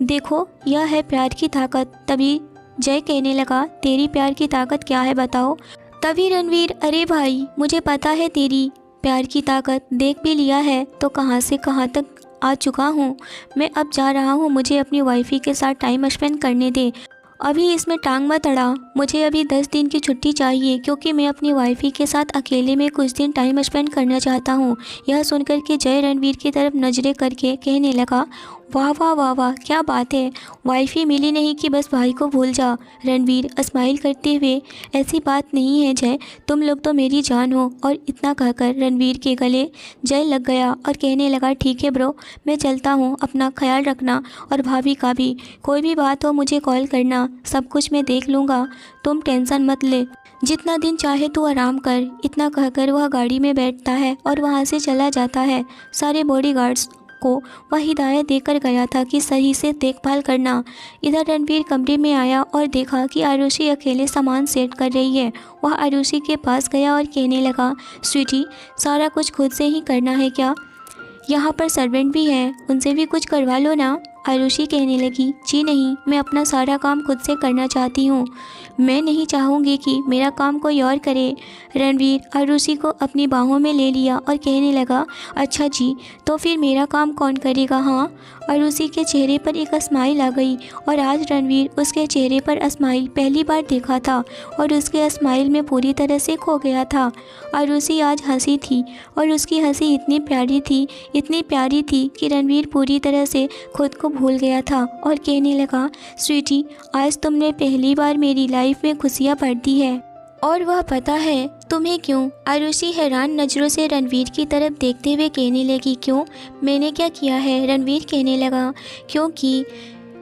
देखो यह है प्यार की ताकत। तभी जय कहने लगा, तेरी प्यार की ताकत क्या है बताओ। तभी रणवीर, अरे भाई मुझे पता है तेरी प्यार की ताकत, देख भी लिया है तो कहाँ से कहाँ तक आ चुका हूँ। मैं अब जा रहा हूँ, मुझे अपनी वाइफी के साथ टाइम स्पेंड करने दे, अभी इसमें टांग मत अड़ा। मुझे अभी 10 दिन की छुट्टी चाहिए क्योंकि मैं अपनी वाइफी के साथ अकेले में कुछ दिन टाइम स्पेंड करना चाहता हूँ। यह सुनकर के जय रणवीर की तरफ नजरें करके कहने लगा, वाह वाह वाह वाह क्या बात है, वाइफी मिली नहीं कि बस भाई को भूल जा। रणवीर स्माइल करते हुए, ऐसी बात नहीं है जय, तुम लोग तो मेरी जान हो। और इतना कहकर रणवीर के गले जय लग गया और कहने लगा, ठीक है ब्रो, मैं चलता हूँ, अपना ख्याल रखना और भाभी का भी, कोई भी बात हो मुझे कॉल करना, सब कुछ मैं देख लूँगा, तुम टेंशन मत ले, जितना दिन चाहे तू आराम कर। इतना कहकर वह गाड़ी में बैठता है और वहाँ से चला जाता है। सारे बॉडीगार्ड्स को वह हिदायत देकर गया था कि सही से देखभाल करना। इधर रणवीर कमरे में आया और देखा कि आरुषि अकेले सामान सेट कर रही है। वह आरुषि के पास गया और कहने लगा, स्वीटी सारा कुछ खुद से ही करना है क्या? यहाँ पर सर्वेंट भी हैं, उनसे भी कुछ करवा लो ना। आरुषि कहने लगी, जी नहीं, मैं अपना सारा काम खुद से करना चाहती हूँ, मैं नहीं चाहूँगी कि मेरा काम कोई और करे। रणवीर आरुषि को अपनी बाहों में ले लिया और कहने लगा, अच्छा जी, तो फिर मेरा काम कौन करेगा? हाँ। आरुषि के चेहरे पर एक स्माइल आ गई और आज रणवीर उसके चेहरे पर स्माइल पहली बार देखा था और उसके स्माइल में पूरी तरह से खो गया था। आरुषि आज हंसी थी और उसकी हंसी इतनी प्यारी थी कि रणवीर पूरी तरह से खुद को भूल गया था और कहने लगा, स्वीटी आज तुमने पहली बार मेरी लाइफ में खुशियाँ भर दी है, और वह पता है तुम्हें क्यों? आरुषि हैरान नज़रों से रणवीर की तरफ देखते हुए कहने लगी, क्यों, मैंने क्या किया है? रणवीर कहने लगा, क्योंकि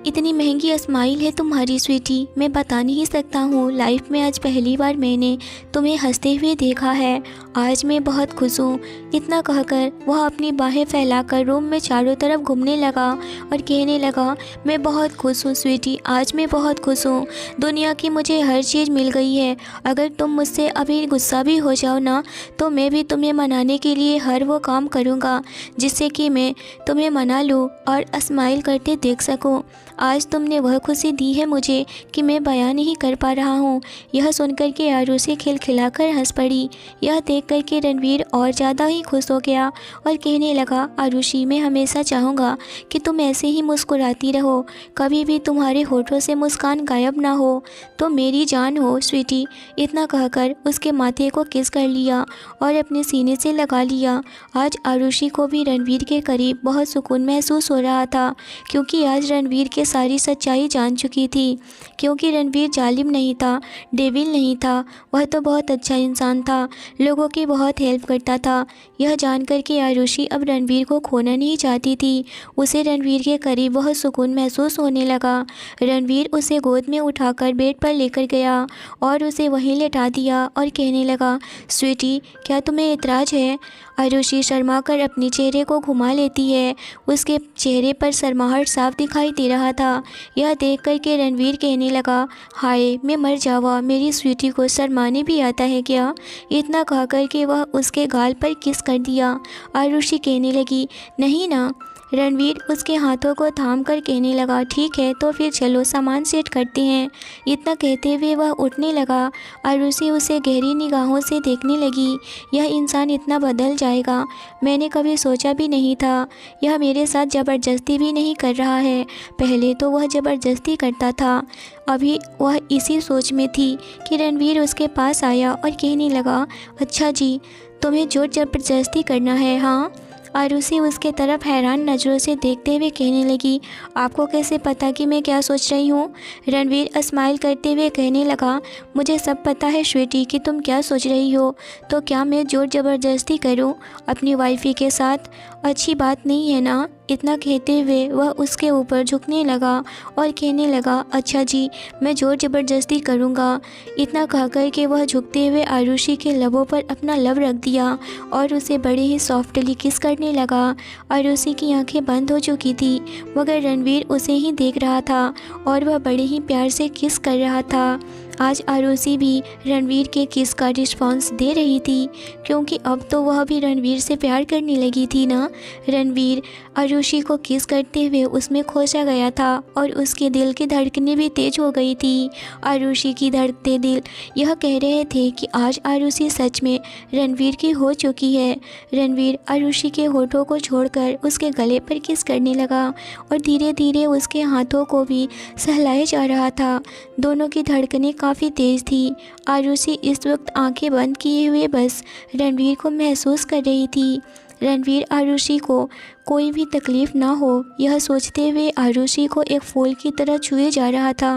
इतनी महंगी स्माइल है तुम्हारी स्वीटी, मैं बता नहीं सकता हूँ। लाइफ में आज पहली बार मैंने तुम्हें हंसते हुए देखा है, आज मैं बहुत खुश हूँ। इतना कहकर वह अपनी बाहें फैलाकर रूम में चारों तरफ घूमने लगा और कहने लगा, मैं बहुत खुश हूँ स्वीटी, आज मैं बहुत खुश हूँ। दुनिया की मुझे हर चीज़ मिल गई है। अगर तुम मुझसे अभी गुस्सा भी हो जाओ ना, तो मैं भी तुम्हें मनाने के लिए हर वो काम करूँगा जिससे कि मैं तुम्हें मना लूँ और स्माइल करते देख सकूँ। आज तुमने वह खुशी दी है मुझे कि मैं बयान नहीं कर पा रहा हूँ। यह सुनकर के आरुषि खिलखिलाकर हंस पड़ी। यह देख कर के रणवीर और ज़्यादा ही खुश हो गया और कहने लगा, आरुषि मैं हमेशा चाहूँगा कि तुम ऐसे ही मुस्कुराती रहो, कभी भी तुम्हारे होठों से मुस्कान गायब ना हो, तो मेरी जान हो स्वीटी। इतना कहकर उसके माथे को किस कर लिया और अपने सीने से लगा लिया। आज आरुषि को भी रणवीर के करीब बहुत सुकून महसूस हो रहा था क्योंकि आज रणवीर के सारी सच्चाई जान चुकी थी। क्योंकि रणवीर जालिम नहीं था, डेविल नहीं था, वह तो बहुत अच्छा इंसान था, लोगों की बहुत हेल्प करता था। यह जानकर कि आरुषि अब रणवीर को खोना नहीं चाहती थी। उसे रणवीर के करीब बहुत सुकून महसूस होने लगा। रणवीर उसे गोद में उठाकर बेड पर लेकर गया और उसे वहीं लेटा दिया और कहने लगा, स्वीटी क्या तुम्हें इतराज़ है? आरुषि शर्मा कर अपने चेहरे को घुमा लेती है। उसके चेहरे पर शर्माहट साफ दिखाई दे रहा था। यह देख कर के रणवीर कहने लगा, हाय मैं मर जावा, मेरी स्वीटी को शर्माने भी आता है क्या। इतना कह कर के वह उसके गाल पर किस कर दिया। आरुषि कहने लगी, नहीं ना। रणवीर उसके हाथों को थाम कर कहने लगा, ठीक है तो फिर चलो सामान सेट करते हैं। इतना कहते हुए वह उठने लगा। आरुषि उसे गहरी निगाहों से देखने लगी। यह इंसान इतना बदल जाएगा मैंने कभी सोचा भी नहीं था। यह मेरे साथ ज़बरदस्ती भी नहीं कर रहा है, पहले तो वह ज़बरदस्ती करता था। अभी वह इसी सोच में थी कि रणवीर उसके पास आया और कहने लगा, अच्छा जी तुम्हें ज़ोर ज़बरदस्ती करना है हाँ। आरुषि उसके तरफ हैरान नज़रों से देखते हुए कहने लगी, आपको कैसे पता कि मैं क्या सोच रही हूँ। रणवीर स्माइल करते हुए कहने लगा, मुझे सब पता है स्वीटी कि तुम क्या सोच रही हो, तो क्या मैं ज़ोर ज़बरदस्ती करूँ अपनी वाइफी के साथ, अच्छी बात नहीं है ना। इतना कहते हुए वह उसके ऊपर झुकने लगा और कहने लगा, अच्छा जी मैं ज़ोर ज़बरदस्ती करूँगा। इतना कहकर के वह झुकते हुए आरुषि के लबों पर अपना लब रख दिया और उसे बड़े ही सॉफ्टली किस करने लगा। आरुषि की आंखें बंद हो चुकी थी मगर रणवीर उसे ही देख रहा था और वह बड़े ही प्यार से किस कर रहा था। आज आरुषि भी रणवीर के किस का रिस्पॉन्स दे रही थी, क्योंकि अब तो वह भी रणवीर से प्यार करने लगी थी ना। रणवीर आरुषि को किस करते हुए उसमें खोसा गया था और उसके दिल की धड़कनें भी तेज हो गई थी। आरुषि की धड़कते दिल यह कह रहे थे कि आज आरुषि सच में रणवीर की हो चुकी है। रणवीर आरुषि के होठों को छोड़कर उसके गले पर किस करने लगा और धीरे धीरे उसके हाथों को भी सहलाया जा रहा था। दोनों की धड़कनें काफ़ी तेज़ थी। आरुषि इस वक्त आंखें बंद किए हुए बस रणवीर को महसूस कर रही थी। रणवीर आरुषि को कोई भी तकलीफ़ ना हो यह सोचते हुए आरुषि को एक फूल की तरह छुए जा रहा था।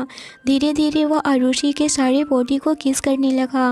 धीरे धीरे वह आरुषि के सारे बॉडी को किस करने लगा।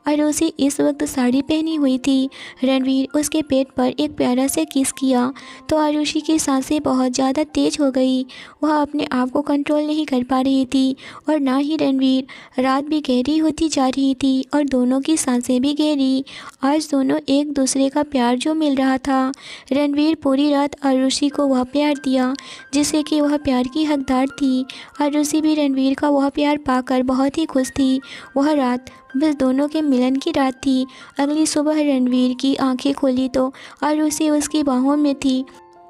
आरुषि इस वक्त साड़ी पहनी हुई थी। रणवीर उसके पेट पर एक प्यारा से किस किया तो आरुषि की सांसें बहुत ज़्यादा तेज़ हो गई। वह अपने आप को कंट्रोल नहीं कर पा रही थी और ना ही रणवीर। रात भी गहरी होती जा रही थी और दोनों की सांसें भी गहरी। आज दोनों एक दूसरे का प्यार जो मिल रहा था। रणवीर पूरी रात आरुषि को वह प्यार दिया जिससे कि वह प्यार की हकदार थी। आरुषि भी रणवीर का वह प्यार पाकर बहुत ही खुश थी। वह रात बस दोनों के मिलन की रात थी। अगली सुबह रणवीर की आंखें खोली तो आरुषि उसकी बाहों में थी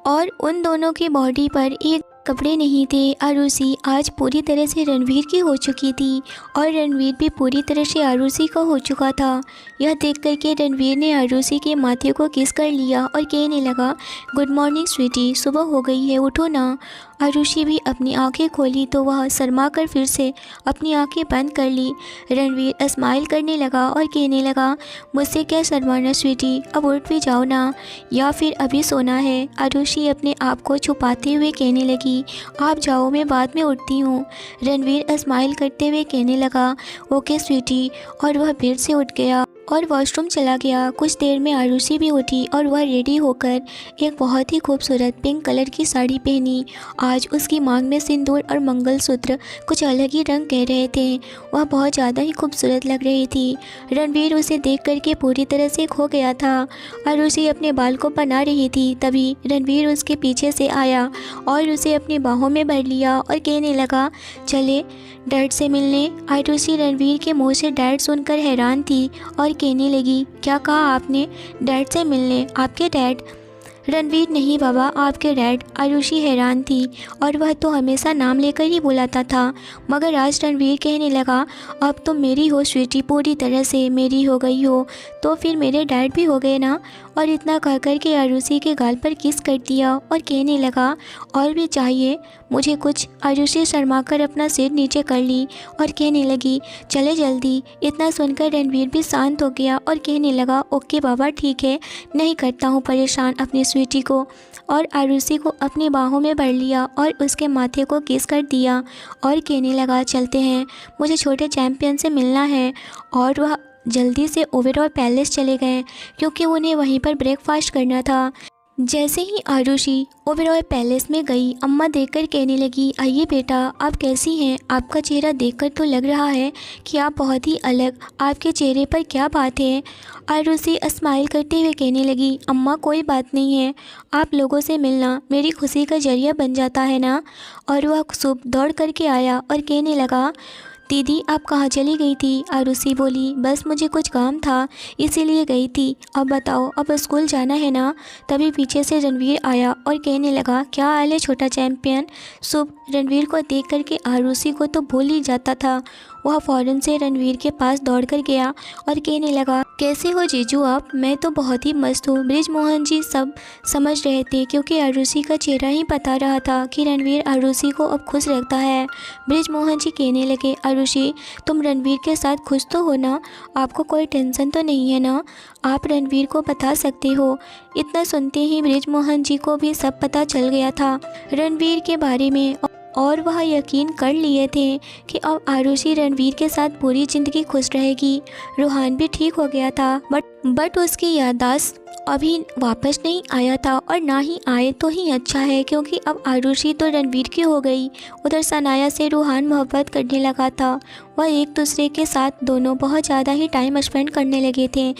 और उन दोनों की बॉडी पर एक कपड़े नहीं थे। आरुषि आज पूरी तरह से रणवीर की हो चुकी थी और रणवीर भी पूरी तरह से आरुषि का हो चुका था। यह देख कर के रणवीर ने आरुषि के माथे को किस कर लिया और कहने लगा, गुड मॉर्निंग स्वीटी, सुबह हो गई है, उठो ना। आरुषि भी अपनी आंखें खोली तो वह शर्मा कर फिर से अपनी आंखें बंद कर ली। रणवीर स्माइल करने लगा और कहने लगा, मुझसे क्या शर्माना स्वीटी, अब उठ भी जाओ ना, या फिर अभी सोना है। आरुषि अपने आप को छुपाते हुए कहने लगी, आप जाओ मैं बाद में उठती हूँ। रणवीर स्माइल करते हुए कहने लगा, ओके स्वीटी, और वह फिर से उठ गया और वॉशरूम चला गया। कुछ देर में आरुषि भी उठी और वह रेडी होकर एक बहुत ही खूबसूरत पिंक कलर की साड़ी पहनी। आज उसकी मांग में सिंदूर और मंगलसूत्र कुछ अलग ही रंग कह रहे थे। वह बहुत ज़्यादा ही खूबसूरत लग रही थी। रणवीर उसे देख करके पूरी तरह से खो गया था। आरुषि अपने बाल को बना रही थी, तभी रणवीर उसके पीछे से आया और उसे अपनी बाहों में भर लिया और कहने लगा, चले डैड से मिलने। आरुषि रणवीर के मुँह से डैड सुनकर हैरान थी और कहने लगी, क्या कहा आपने, डैड से मिलने, आपके डैड? रणवीर, नहीं बाबा, आपके डैड। आरुषि हैरान थी और वह तो हमेशा नाम लेकर ही बुलाता था, मगर आज रणवीर कहने लगा, अब तुम मेरी हो स्वीटी, पूरी तरह से मेरी हो गई हो, तो फिर मेरे डैड भी हो गए ना। और इतना कहकर के आरुषि के गाल पर किस कर दिया और कहने लगा, और भी चाहिए मुझे कुछ। आरुषि शर्मा कर अपना सिर नीचे कर ली और कहने लगी, चले जल्दी। इतना सुनकर रणवीर भी शांत हो गया और कहने लगा, ओके बाबा ठीक है, नहीं करता हूँ परेशान अपनी स्वीटी को। और आरुषि को अपनी बाहों में भर लिया और उसके माथे को किस कर दिया और कहने लगा, चलते हैं, मुझे छोटे चैंपियन से मिलना है। और वह जल्दी से ओबेरॉय पैलेस चले गए क्योंकि उन्हें वहीं पर ब्रेकफास्ट करना था। जैसे ही आरुषि ओबेरॉय पैलेस में गई, अम्मा देखकर कहने लगी, आइए बेटा, आप कैसी हैं? आपका चेहरा देखकर तो लग रहा है कि आप बहुत ही अलग, आपके चेहरे पर क्या बात है? आरुषि स्माइल करते हुए कहने लगी, अम्मा कोई बात नहीं है, आप लोगों से मिलना मेरी खुशी का जरिया बन जाता है ना। और वह सुब दौड़ करके आया और कहने लगा, दीदी आप कहाँ चली गई थी? आरुषि बोली, बस मुझे कुछ काम था इसीलिए गई थी। अब बताओ, अब स्कूल जाना है ना? तभी पीछे से रणवीर आया और कहने लगा, क्या हाल है छोटा चैंपियन? शुभ रणवीर को देख करके आरुषि को तो भूल ही जाता था। वह फ़ौरन से रणवीर के पास दौड़ कर गया और कहने लगा, कैसे हो जीजू आप? मैं तो बहुत ही मस्त हूँ। बृजमोहन जी सब समझ रहे थे क्योंकि आरुषि का चेहरा ही बता रहा था कि रणवीर आरुषि को अब खुश रखता है। बृजमोहन जी कहने लगे, आरुषि तुम रणवीर के साथ खुश तो हो ना? आपको कोई टेंशन तो नहीं है ना? आप रणवीर को बता सकते हो। इतना सुनते ही बृजमोहन जी को भी सब पता चल गया था रणवीर के बारे में, और वह यकीन कर लिए थे कि अब आरुषि रणवीर के साथ पूरी ज़िंदगी खुश रहेगी। रूहान भी ठीक हो गया था, बट उसकी याददाश्त अभी वापस नहीं आया था, और ना ही आए तो ही अच्छा है क्योंकि अब आरुषि तो रणवीर की हो गई। उधर सनाया से रूहान मोहब्बत करने लगा था। वह एक दूसरे के साथ दोनों बहुत ज़्यादा ही टाइम स्पेंड करने लगे थे।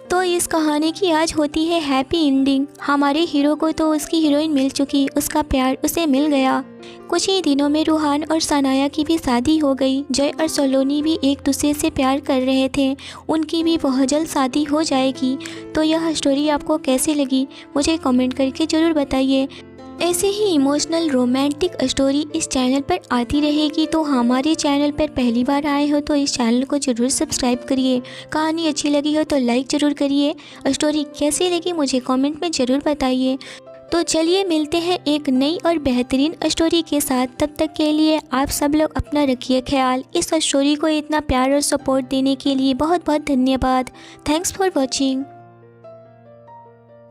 तो इस कहानी की आज होती है हैप्पी एंडिंग। हमारे हीरो को तो उसकी हीरोइन मिल चुकी, उसका प्यार उसे मिल गया। कुछ ही दिनों में रूहान और सनाया की भी शादी हो गई। जय और सलोनी भी एक दूसरे से प्यार कर रहे थे, उनकी भी बहुत जल्द शादी हो जाएगी। तो यह स्टोरी आपको कैसी लगी मुझे कमेंट करके ज़रूर बताइए। ऐसे ही इमोशनल रोमांटिक स्टोरी इस चैनल पर आती रहेगी। तो हमारे चैनल पर पहली बार आए हो तो इस चैनल को ज़रूर सब्सक्राइब करिए। कहानी अच्छी लगी हो तो लाइक ज़रूर करिए। स्टोरी कैसी लगी मुझे कमेंट में ज़रूर बताइए। तो चलिए मिलते हैं एक नई और बेहतरीन स्टोरी के साथ। तब तक के लिए आप सब लोग अपना रखिए ख्याल। इस स्टोरी को इतना प्यार और सपोर्ट देने के लिए बहुत बहुत धन्यवाद। Thanks for watching.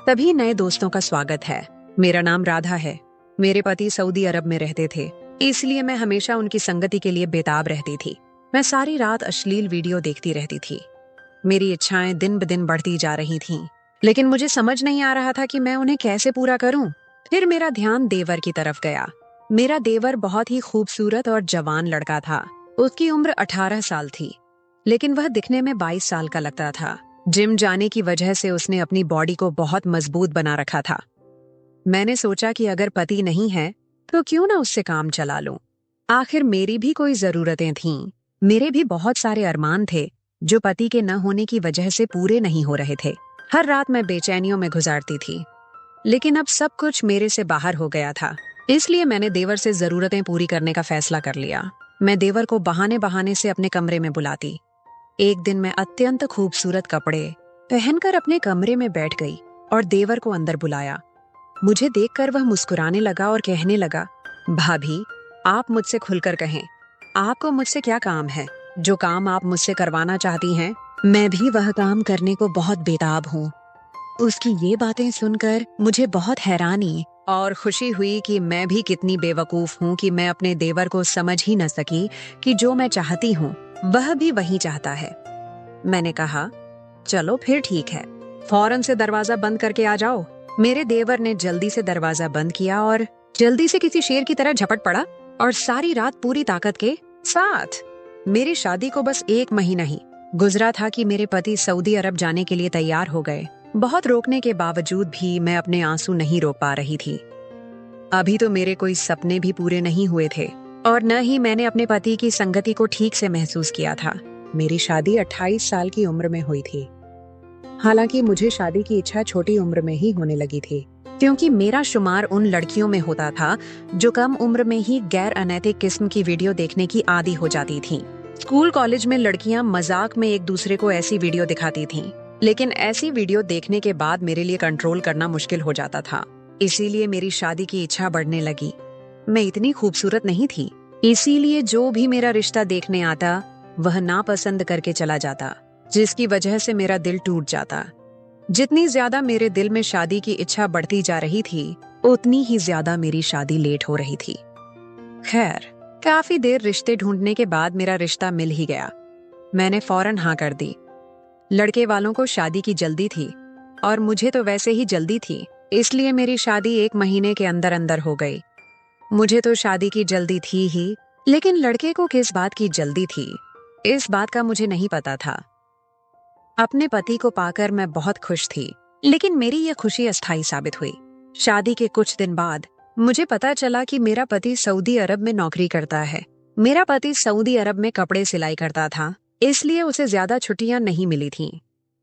सभी नए दोस्तों का स्वागत है। मेरा नाम राधा है। मेरे पति सऊदी अरब में रहते थे, इसलिए मैं हमेशा उनकी संगति के लिए बेताब रहती थी। मैं सारी रात अश्लील वीडियो देखती रहती थी। मेरी इच्छाएं दिन ब दिन बढ़ती जा रही थीं, लेकिन मुझे समझ नहीं आ रहा था कि मैं उन्हें कैसे पूरा करूं। फिर मेरा ध्यान देवर की तरफ गया। मेरा देवर बहुत ही खूबसूरत और जवान लड़का था। उसकी उम्र 18 साल थी, लेकिन वह दिखने में 22 साल का लगता था। जिम जाने की वजह से उसने अपनी बॉडी को बहुत मजबूत बना रखा था। मैंने सोचा कि अगर पति नहीं है तो क्यों ना उससे काम चला लूं। आखिर मेरी भी कोई जरूरतें थीं। मेरे भी बहुत सारे अरमान थे जो पति के न होने की वजह से पूरे नहीं हो रहे थे। हर रात मैं बेचैनियों में गुजारती थी, लेकिन अब सब कुछ मेरे से बाहर हो गया था। इसलिए मैंने देवर से जरूरतें पूरी करने का फैसला कर लिया। मैं देवर को बहाने बहाने से अपने कमरे में बुलाती। एक दिन मैं अत्यंत खूबसूरत कपड़े पहनकर अपने कमरे में बैठ गई और देवर को अंदर बुलाया। मुझे देखकर वह मुस्कुराने लगा और कहने लगा, भाभी आप मुझसे खुलकर कहें, आपको मुझसे क्या काम है? जो काम आप मुझसे करवाना चाहती हैं, मैं भी वह काम करने को बहुत बेताब हूँ। उसकी ये बातें सुनकर मुझे बहुत हैरानी और खुशी हुई कि मैं भी कितनी बेवकूफ हूँ कि मैं अपने देवर को समझ ही न सकी कि जो मैं चाहती हूँ वह भी वही चाहता है। मैंने कहा, चलो फिर ठीक है, फौरन से दरवाजा बंद करके आ जाओ। मेरे देवर ने जल्दी से दरवाजा बंद किया और जल्दी से किसी शेर की तरह झपट पड़ा और सारी रात पूरी ताकत के साथ। मेरी शादी को बस 1 महीना ही गुजरा था कि मेरे पति सऊदी अरब जाने के लिए तैयार हो गए। बहुत रोकने के बावजूद भी मैं अपने आंसू नहीं रोक पा रही थी। अभी तो मेरे कोई सपने भी पूरे नहीं हुए थे और न ही मैंने अपने पति की संगति को ठीक से महसूस किया था। मेरी शादी 28 साल की उम्र में हुई थी। हालांकि मुझे शादी की इच्छा छोटी उम्र में ही होने लगी थी, क्योंकि मेरा शुमार उन लड़कियों में होता था जो कम उम्र में ही गैर अनैतिक किस्म की वीडियो देखने की आदी हो जाती थीं। स्कूल कॉलेज में लड़कियां मजाक में एक दूसरे को ऐसी वीडियो दिखाती थीं, लेकिन ऐसी वीडियो देखने के बाद मेरे लिए कंट्रोल करना मुश्किल हो जाता था। इसीलिए मेरी शादी की इच्छा बढ़ने लगी। मैं इतनी खूबसूरत नहीं थी, इसीलिए जो भी मेरा रिश्ता देखने आता वह नापसंद करके चला जाता, जिसकी वजह से मेरा दिल टूट जाता। जितनी ज्यादा मेरे दिल में शादी की इच्छा बढ़ती जा रही थी, उतनी ही ज्यादा मेरी शादी लेट हो रही थी। खैर, काफी देर रिश्ते ढूंढने के बाद मेरा रिश्ता मिल ही गया। मैंने फौरन हाँ कर दी। लड़के वालों को शादी की जल्दी थी और मुझे तो वैसे ही जल्दी थी, इसलिए मेरी शादी 1 महीने के अंदर अंदर हो गई। मुझे तो शादी की जल्दी थी ही, लेकिन लड़के को किस बात की जल्दी थी, इस बात का मुझे नहीं पता था। अपने पति को पाकर मैं बहुत खुश थी, लेकिन मेरी यह खुशी अस्थायी साबित हुई। शादी के कुछ दिन बाद मुझे पता चला कि मेरा पति सऊदी अरब में नौकरी करता है। मेरा पति सऊदी अरब में कपड़े सिलाई करता था, इसलिए उसे ज्यादा छुट्टियां नहीं मिली थीं।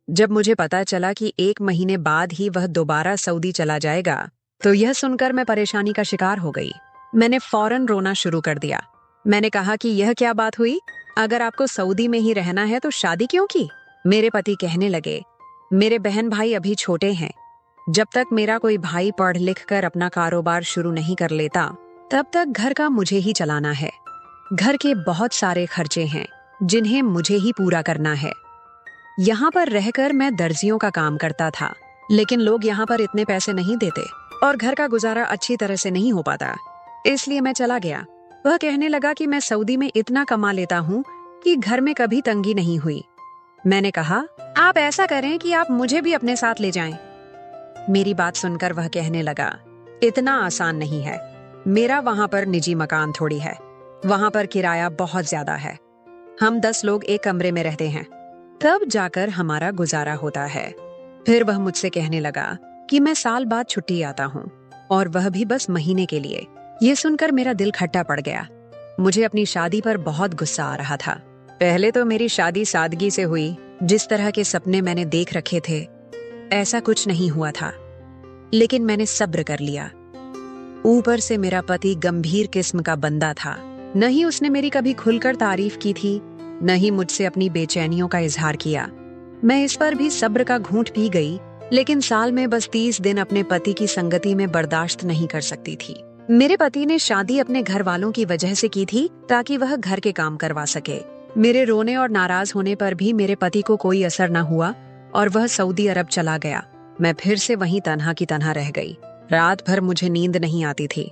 जब मुझे पता चला कि 1 महीने बाद ही वह दोबारा सऊदी चला जाएगा, तो यह सुनकर मैं परेशानी का शिकार हो गई। मैंने फौरन रोना शुरू कर दिया। मैंने कहा कि यह क्या बात हुई? अगर आपको सऊदी में ही रहना है तो शादी क्यों की? मेरे पति कहने लगे, मेरे बहन भाई अभी छोटे हैं। जब तक मेरा कोई भाई पढ़ लिख कर अपना कारोबार शुरू नहीं कर लेता, तब तक घर का मुझे ही चलाना है। घर के बहुत सारे खर्चे हैं जिन्हें मुझे ही पूरा करना है। यहाँ पर रहकर मैं दर्जियों का काम करता था, लेकिन लोग यहाँ पर इतने पैसे नहीं देते और घर का गुजारा अच्छी तरह से नहीं हो पाता, इसलिए मैं चला गया। वह कहने लगा कि मैं सऊदी में इतना कमा लेता हूँ कि घर में कभी तंगी नहीं हुई। मैंने कहा, आप ऐसा करें कि आप मुझे भी अपने साथ ले जाएं। मेरी बात सुनकर वह कहने लगा, इतना आसान नहीं है। मेरा वहां पर निजी मकान थोड़ी है, वहां पर किराया बहुत ज्यादा है। हम 10 लोग एक कमरे में रहते हैं, तब जाकर हमारा गुजारा होता है। फिर वह मुझसे कहने लगा कि मैं साल बाद छुट्टी आता हूँ, और वह भी बस महीने के लिए। ये सुनकर मेरा दिल खट्टा पड़ गया। मुझे अपनी शादी पर बहुत गुस्सा आ रहा था। पहले तो मेरी शादी सादगी से हुई, जिस तरह के सपने मैंने देख रखे थे ऐसा कुछ नहीं हुआ था, लेकिन मैंने सब्र कर लिया। ऊपर से मेरा पति गंभीर किस्म का बंदा था। न ही उसने मेरी कभी खुलकर तारीफ की थी, न ही मुझसे अपनी बेचैनियों का इजहार किया। मैं इस पर भी सब्र का घूंट पी गई, लेकिन साल में बस 30 दिन अपने पति की संगति में बर्दाश्त नहीं कर सकती थी। मेरे पति ने शादी अपने घर वालों की वजह से की थी, ताकि वह घर के काम करवा सके। मेरे रोने और नाराज होने पर भी मेरे पति को कोई असर न हुआ और वह सऊदी अरब चला गया। मैं फिर से वहीं तन्हा की तन्हा रह गई। रात भर मुझे नींद नहीं आती थी।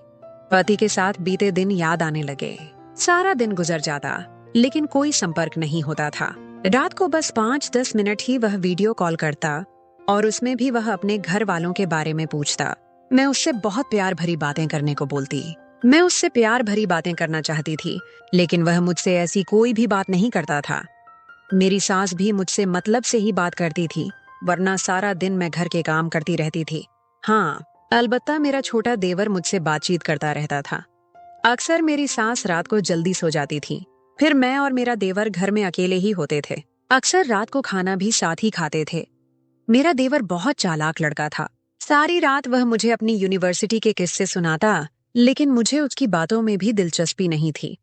पति के साथ बीते दिन याद आने लगे। सारा दिन गुजर जाता, लेकिन कोई संपर्क नहीं होता था। रात को बस 5-10 मिनट ही वह वीडियो कॉल करता, और उसमें भी वह अपने घर वालों के बारे में पूछता। मैं उससे बहुत प्यार भरी बातें करने को बोलती। मैं उससे प्यार भरी बातें करना चाहती थी, लेकिन वह मुझसे ऐसी कोई भी बात नहीं करता था। मेरी सास भी मुझसे मतलब से ही बात करती थी, वरना सारा दिन मैं घर के काम करती रहती थी। हाँ, अलबत्ता मेरा छोटा देवर मुझसे बातचीत करता रहता था। अक्सर मेरी सास रात को जल्दी सो जाती थी, फिर मैं और मेरा देवर घर में अकेले ही होते थे। अक्सर रात को खाना भी साथ ही खाते थे। मेरा देवर बहुत चालाक लड़का था। सारी रात वह मुझे अपनी यूनिवर्सिटी के किस्से सुनाता, लेकिन मुझे उसकी बातों में भी दिलचस्पी नहीं थी।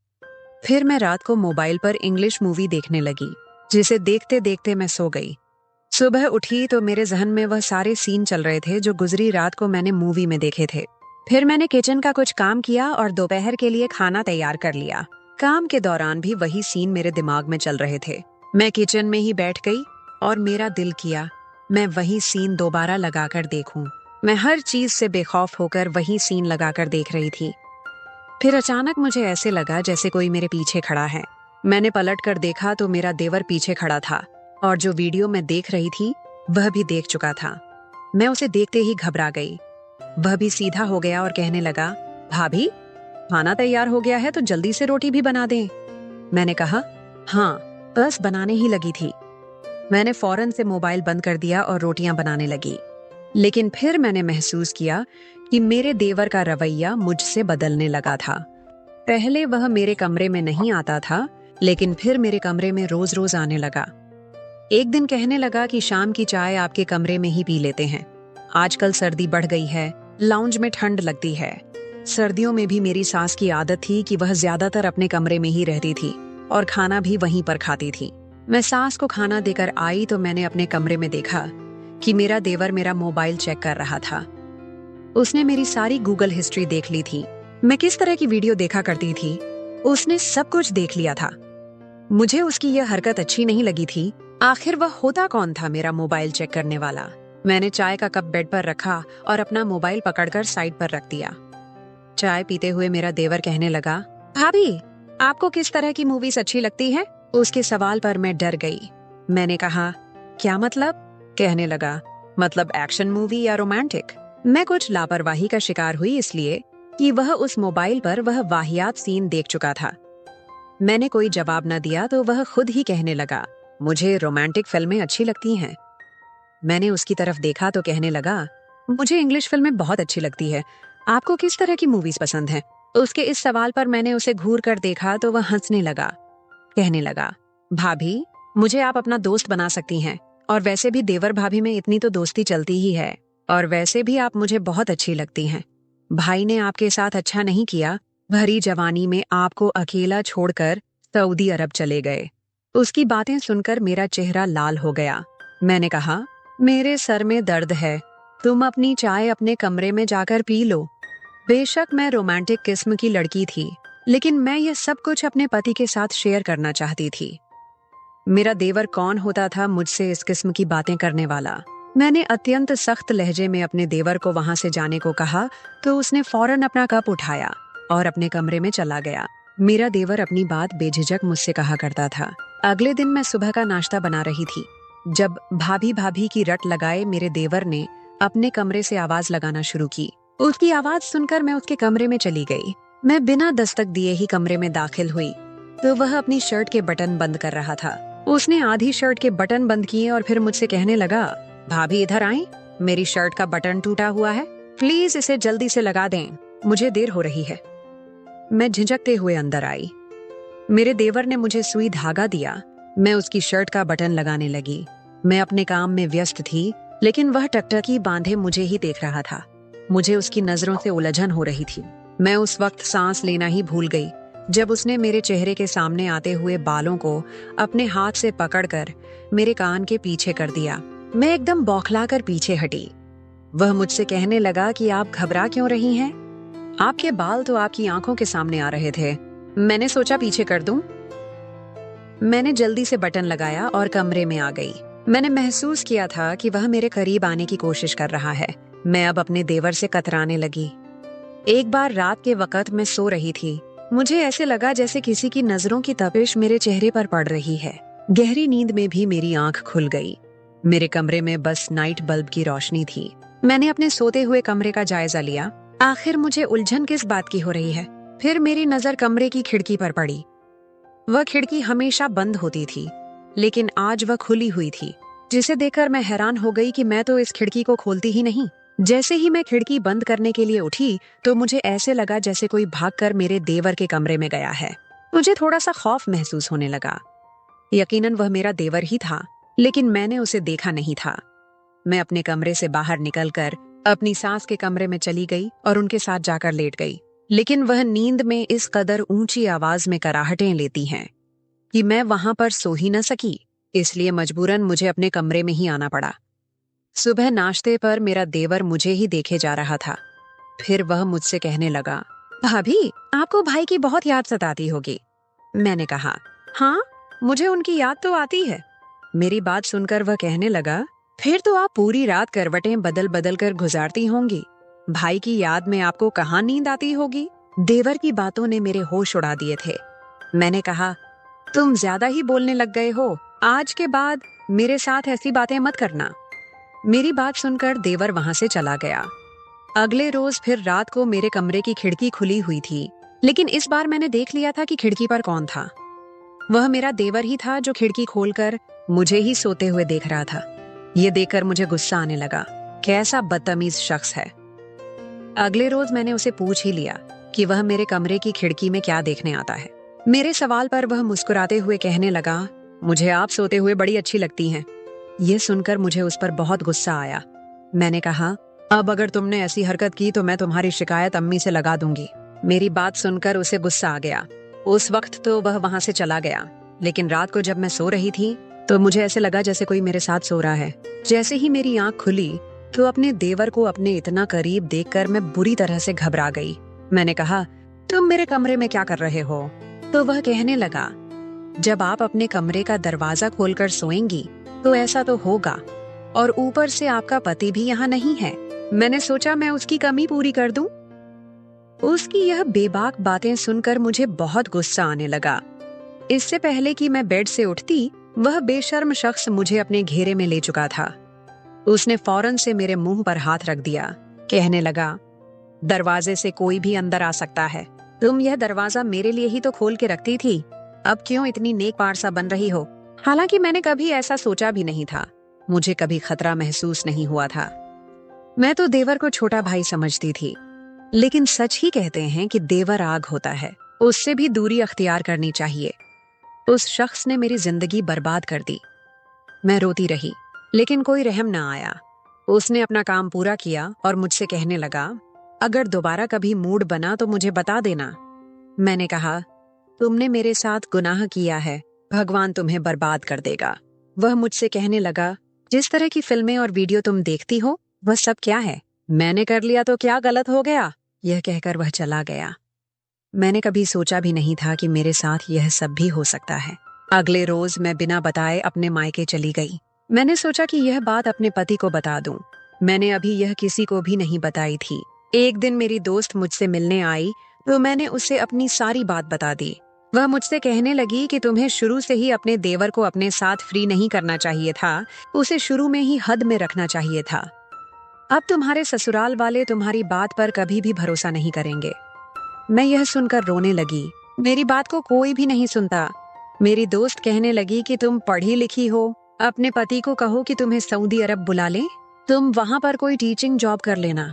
फिर मैं रात को मोबाइल पर इंग्लिश मूवी देखने लगी, जिसे देखते देखते मैं सो गई। सुबह उठी तो मेरे जहन में वह सारे सीन चल रहे थे जो गुजरी रात को मैंने मूवी में देखे थे। फिर मैंने किचन का कुछ काम किया और दोपहर के लिए खाना तैयार कर लिया। काम के दौरान भी वही सीन मेरे दिमाग में चल रहे थे। मैं किचन में ही बैठ गई और मेरा दिल किया मैं वही सीन दोबारा लगाकर देखूं। मैं हर चीज से बेखौफ होकर वही सीन लगाकर देख रही थी। फिर अचानक मुझे ऐसे लगा जैसे कोई मेरे पीछे खड़ा है। मैंने पलट कर देखा तो मेरा देवर पीछे खड़ा था, और जो वीडियो मैं देख रही थी वह भी देख चुका था। मैं उसे देखते ही घबरा गई। वह भी सीधा हो गया और कहने लगा, भाभी, खाना तैयार हो गया है तो जल्दी से रोटी भी बना दें। मैंने कहा, हाँ, बस बनाने ही लगी थी। मैंने फौरन से मोबाइल बंद कर दिया और रोटियां बनाने लगी। लेकिन फिर मैंने महसूस किया कि मेरे देवर का रवैया मुझसे बदलने लगा था। पहले वह मेरे कमरे में नहीं आता था, लेकिन फिर मेरे कमरे में रोज रोज आने लगा। एक दिन कहने लगा कि शाम की चाय आपके कमरे में ही पी लेते हैं। आजकल सर्दी बढ़ गई है, लाउंज में ठंड लगती है। सर्दियों में भी मेरी सास की आदत थी कि वह ज्यादातर अपने कमरे में ही रहती थी और खाना भी वहीं पर खाती थी। मैं सास को खाना देकर आई तो मैंने अपने कमरे में देखा कि मेरा देवर मेरा मोबाइल चेक कर रहा था। उसने मेरी सारी गूगल हिस्ट्री देख ली थी। मैं किस तरह की वीडियो देखा करती थी, उसने सब कुछ देख लिया था। मुझे उसकी यह हरकत अच्छी नहीं लगी थी। आखिर वह होता कौन था मेरा मोबाइल चेक करने वाला? मैंने चाय का कप बेड पर रखा और अपना मोबाइल पकड़कर साइड पर रख दिया। चाय पीते हुए मेरा देवर कहने लगा, भाभी, आपको किस तरह की मूवीज अच्छी लगती है? उसके सवाल पर मैं डर गई। मैंने कहा, क्या मतलब? कहने लगा, मतलब एक्शन मूवी या रोमांटिक? मैं कुछ लापरवाही का शिकार हुई इसलिए कि वह उस मोबाइल पर वह वाहियात सीन देख चुका था। मैंने कोई जवाब न दिया तो वह खुद ही कहने लगा, मुझे रोमांटिक फिल्में अच्छी लगती हैं। मैंने उसकी तरफ देखा तो कहने लगा, मुझे इंग्लिश फिल्में बहुत अच्छी लगती है। आपको किस तरह की मूवीज पसंद हैं? उसके इस सवाल पर मैंने उसे घूर कर देखा तो वह हंसने लगा। कहने लगा, भाभी, मुझे आप अपना दोस्त बना सकती हैं, और वैसे भी देवर भाभी में इतनी तो दोस्ती चलती ही है, और वैसे भी आप मुझे बहुत अच्छी लगती हैं। भाई ने आपके साथ अच्छा नहीं किया, भरी जवानी में आपको अकेला छोड़कर सऊदी अरब चले गए। उसकी बातें सुनकर मेरा चेहरा लाल हो गया। मैंने कहा, मेरे सर में दर्द है, तुम अपनी चाय अपने कमरे में जाकर पी लो। बेशक मैं रोमांटिक किस्म की लड़की थी, लेकिन मैं यह सब कुछ अपने पति के साथ शेयर करना चाहती थी। मेरा देवर कौन होता था मुझसे इस किस्म की बातें करने वाला? मैंने अत्यंत सख्त लहजे में अपने देवर को वहां से जाने को कहा तो उसने फौरन अपना कप उठाया और अपने कमरे में चला गया। मेरा देवर अपनी बात बेझिझक मुझसे कहा करता था। अगले दिन मैं सुबह का नाश्ता बना रही थी जब भाभी भाभी की रट लगाए मेरे देवर ने अपने कमरे से आवाज लगाना शुरू की। उसकी आवाज सुनकर मैं उसके कमरे में चली गई। मैं बिना दस्तक दिए ही कमरे में दाखिल हुई तो वह अपनी शर्ट के बटन बंद कर रहा था। उसने आधी शर्ट के बटन बंद किए और फिर मुझसे कहने लगा, भाभी इधर आएं, मेरी शर्ट का बटन टूटा हुआ है, प्लीज इसे जल्दी से लगा दें, मुझे देर हो रही है। मैं झिझकते हुए अंदर आई। मेरे देवर ने मुझे सुई धागा दिया। मैं उसकी शर्ट का बटन लगाने लगी। मैं अपने काम में व्यस्त थी, लेकिन वह टकटकी बांधे मुझे ही देख रहा था। मुझे उसकी नजरों से उलझन हो रही थी। मैं उस वक्त सांस लेना ही भूल गई जब उसने मेरे चेहरे के सामने आते हुए बालों को अपने हाथ से पकड़कर मेरे कान के पीछे कर दिया। मैं एकदम बौखलाकर पीछे हटी। वह मुझसे कहने लगा कि आप घबरा क्यों रही हैं? आपके बाल तो आपकी आंखों के सामने आ रहे थे। मैंने सोचा पीछे कर दूं। मैंने जल्दी से बटन लगाया और कमरे में आ गई। मैंने महसूस किया था कि वह मेरे करीब आने की कोशिश कर रहा है। मैं अब अपने देवर से कतराने लगी। एक बार रात के वक्त मैं सो रही थी। मुझे ऐसे लगा जैसे किसी की नजरों की तपिश मेरे चेहरे पर पड़ रही है। गहरी नींद में भी मेरी आंख खुल गई। मेरे कमरे में बस नाइट बल्ब की रोशनी थी। मैंने अपने सोते हुए कमरे का जायजा लिया। आखिर मुझे उलझन किस बात की हो रही है? फिर मेरी नजर कमरे की खिड़की पर पड़ी। वह खिड़की हमेशा बंद होती थी, लेकिन आज वह खुली हुई थी, जिसे देखकर मैं हैरान हो गई कि मैं तो इस खिड़की को खोलती ही नहीं। जैसे ही मैं खिड़की बंद करने के लिए उठी तो मुझे ऐसे लगा जैसे कोई भागकर मेरे देवर के कमरे में गया है। मुझे थोड़ा सा खौफ महसूस होने लगा। यकीनन वह मेरा देवर ही था, लेकिन मैंने उसे देखा नहीं था। मैं अपने कमरे से बाहर निकलकर अपनी सास के कमरे में चली गई और उनके साथ जाकर लेट गई। लेकिन वह नींद में इस कदर ऊंची आवाज में कराहटें लेती हैं कि मैं वहां पर सो ही न सकी। इसलिए मजबूरन मुझे अपने कमरे में ही आना पड़ा। सुबह नाश्ते पर मेरा देवर मुझे ही देखे जा रहा था। फिर वह मुझसे कहने लगा, भाभी, आपको भाई की बहुत याद सताती होगी। मैंने कहा, हाँ, मुझे उनकी याद तो आती है। मेरी बात सुनकर वह कहने लगा, फिर तो आप पूरी रात करवटें बदल बदल कर गुजारती होंगी। भाई की याद में आपको कहाँ नींद आती होगी? देवर की बातों ने मेरे होश उड़ा दिए थे। मैंने कहा, तुम ज्यादा ही बोलने लग गए हो। आज के बाद मेरे साथ ऐसी बातें मत करना। मेरी बात सुनकर देवर वहां से चला गया। अगले रोज फिर रात को मेरे कमरे की खिड़की खुली हुई थी, लेकिन इस बार मैंने देख लिया था कि खिड़की पर कौन था। वह मेरा देवर ही था जो खिड़की खोलकर मुझे ही सोते हुए देख रहा था। ये देखकर मुझे गुस्सा आने लगा। कैसा बदतमीज शख्स है। अगले रोज मैंने उसे पूछ ही लिया कि वह मेरे कमरे की खिड़की में क्या देखने आता है। मेरे सवाल पर वह मुस्कुराते हुए कहने लगा, मुझे आप सोते हुए बड़ी अच्छी लगती हैं। यह सुनकर मुझे उस पर बहुत गुस्सा आया। मैंने कहा, अब अगर तुमने ऐसी हरकत की तो मैं तुम्हारी शिकायत अम्मी से लगा दूंगी। मेरी बात सुनकर उसे गुस्सा आ गया। उस वक्त तो वह वहां से चला गया, लेकिन रात को जब मैं सो रही थी तो मुझे ऐसे लगा जैसे कोई मेरे साथ सो रहा है। जैसे ही मेरी आंख खुली तो अपने देवर को अपने इतना करीब देखकर मैं बुरी तरह से घबरा गई। मैंने कहा, तुम मेरे कमरे में क्या कर रहे हो? तो वह कहने लगा, जब आप अपने कमरे का दरवाजा खोलकर सोएंगी तो ऐसा तो होगा, और ऊपर से आपका पति भी यहाँ नहीं है। मैंने सोचा मैं उसकी कमी पूरी कर दूं। उसकी यह बेबाक बातें सुनकर मुझे बहुत गुस्सा आने लगा। इससे पहले कि मैं बेड से उठती, वह बेशर्म शख्स मुझे अपने घेरे में ले चुका था। उसने फौरन से मेरे मुंह पर हाथ रख दिया। कहने लगा, दरवाजे से कोई भी अंदर आ सकता है। तुम यह दरवाजा मेरे लिए ही तो खोल के रखती थी, अब क्यों इतनी नेक पारसा बन रही हो? हालांकि मैंने कभी ऐसा सोचा भी नहीं था, मुझे कभी खतरा महसूस नहीं हुआ था। मैं तो देवर को छोटा भाई समझती थी, लेकिन सच ही कहते हैं कि देवर आग होता है, उससे भी दूरी अख्तियार करनी चाहिए। उस शख्स ने मेरी जिंदगी बर्बाद कर दी। मैं रोती रही, लेकिन कोई रहम ना आया। उसने अपना काम पूरा किया और मुझसे कहने लगा, अगर दोबारा कभी मूड बना तो मुझे बता देना। मैंने कहा, तुमने मेरे साथ गुनाह किया है, भगवान तुम्हें बर्बाद कर देगा। वह मुझसे कहने लगा, जिस तरह की फिल्में और वीडियो तुम देखती हो वह सब क्या है? मैंने कर लिया तो क्या गलत हो गया? यह कहकर वह चला गया। मैंने कभी सोचा भी नहीं था कि मेरे साथ यह सब भी हो सकता है। अगले रोज मैं बिना बताए अपने मायके चली गई। मैंने सोचा कि यह बात अपने पति को बता दूं। मैंने अभी यह किसी को भी नहीं बताई थी। एक दिन मेरी दोस्त मुझसे मिलने आई तो मैंने उसे अपनी सारी बात बता दी। वह मुझसे कहने लगी कि तुम्हें शुरू से ही अपने देवर को अपने साथ फ्री नहीं करना चाहिए था, उसे शुरू में ही हद में रखना चाहिए था। अब तुम्हारे ससुराल वाले तुम्हारी बात पर कभी भी भरोसा नहीं करेंगे। मैं यह सुनकर रोने लगी। मेरी बात को कोई भी नहीं सुनता। मेरी दोस्त कहने लगी कि तुम पढ़ी लिखी हो, अपने पति को कहो कि तुम्हें सऊदी अरब बुला ले, तुम वहां पर कोई टीचिंग जॉब कर लेना।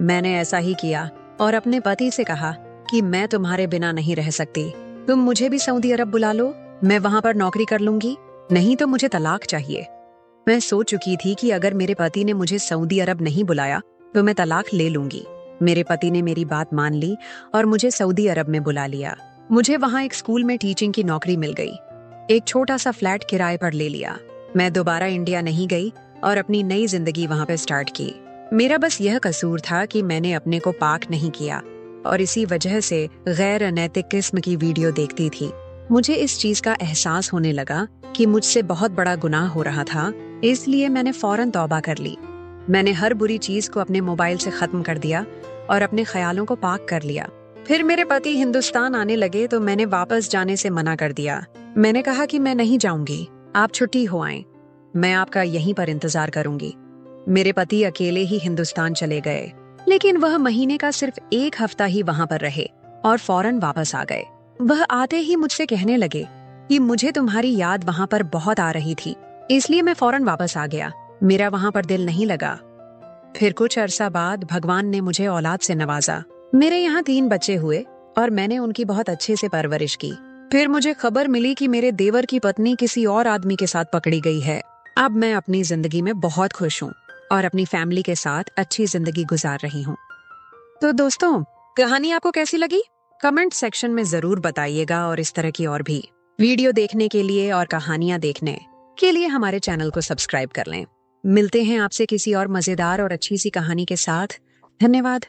मैंने ऐसा ही किया और अपने पति से कहा कि मैं तुम्हारे बिना नहीं रह सकती, तुम मुझे भी सऊदी अरब बुला लो, मैं वहां पर नौकरी कर लूंगी, नहीं तो मुझे तलाक चाहिए। मैं सोच चुकी थी कि अगर मेरे पति ने मुझे सऊदी अरब नहीं बुलाया तो मैं तलाक ले लूंगी। मेरे पति ने मेरी बात मान ली और मुझे सऊदी अरब में बुला लिया। मुझे वहां एक स्कूल में टीचिंग की नौकरी मिल गई। एक छोटा सा फ्लैट किराए पर ले लिया। मैं दोबारा इंडिया नहीं गई और अपनी नई जिंदगी वहां पे स्टार्ट की। मेरा बस यह कसूर था कि मैंने अपने को पाक नहीं किया और इसी वजह से गैर अनैतिक किस्म की वीडियो देखती थी। मुझे इस चीज का एहसास होने लगा कि मुझसे बहुत बड़ा गुनाह हो रहा था, इसलिए मैंने फौरन तौबा कर ली। मैंने हर बुरी चीज को अपने मोबाइल से खत्म कर दिया और अपने ख्यालों को पाक कर लिया। फिर मेरे पति हिंदुस्तान आने लगे तो मैंने वापस जाने से मना कर दिया। मैंने कहा कि मैं नहीं जाऊंगी, आप छुट्टी हो आएं, मैं आपका यहीं पर इंतजार करूंगी। मेरे पति अकेले ही हिंदुस्तान चले गए, लेकिन वह महीने का सिर्फ 1 हफ्ता ही वहां पर रहे और फौरन वापस आ गए। वह आते ही मुझसे कहने लगे कि मुझे तुम्हारी याद वहां पर बहुत आ रही थी, इसलिए मैं फौरन वापस आ गया। मेरा वहां पर दिल नहीं लगा। फिर कुछ अरसा बाद भगवान ने मुझे औलाद से नवाजा। मेरे यहाँ 3 बच्चे हुए और मैंने उनकी बहुत अच्छे से परवरिश की। फिर मुझे खबर मिली कि मेरे देवर की पत्नी किसी और आदमी के साथ पकड़ी गई है। अब मैं अपनी जिंदगी में बहुत खुश हूँ और अपनी फैमिली के साथ अच्छी जिंदगी गुजार रही हूँ। तो दोस्तों, कहानी आपको कैसी लगी? कमेंट सेक्शन में जरूर बताइएगा और इस तरह की और भी वीडियो देखने के लिए और कहानियां देखने के लिए हमारे चैनल को सब्सक्राइब कर लें। मिलते हैं आपसे किसी और मजेदार और अच्छी सी कहानी के साथ। धन्यवाद।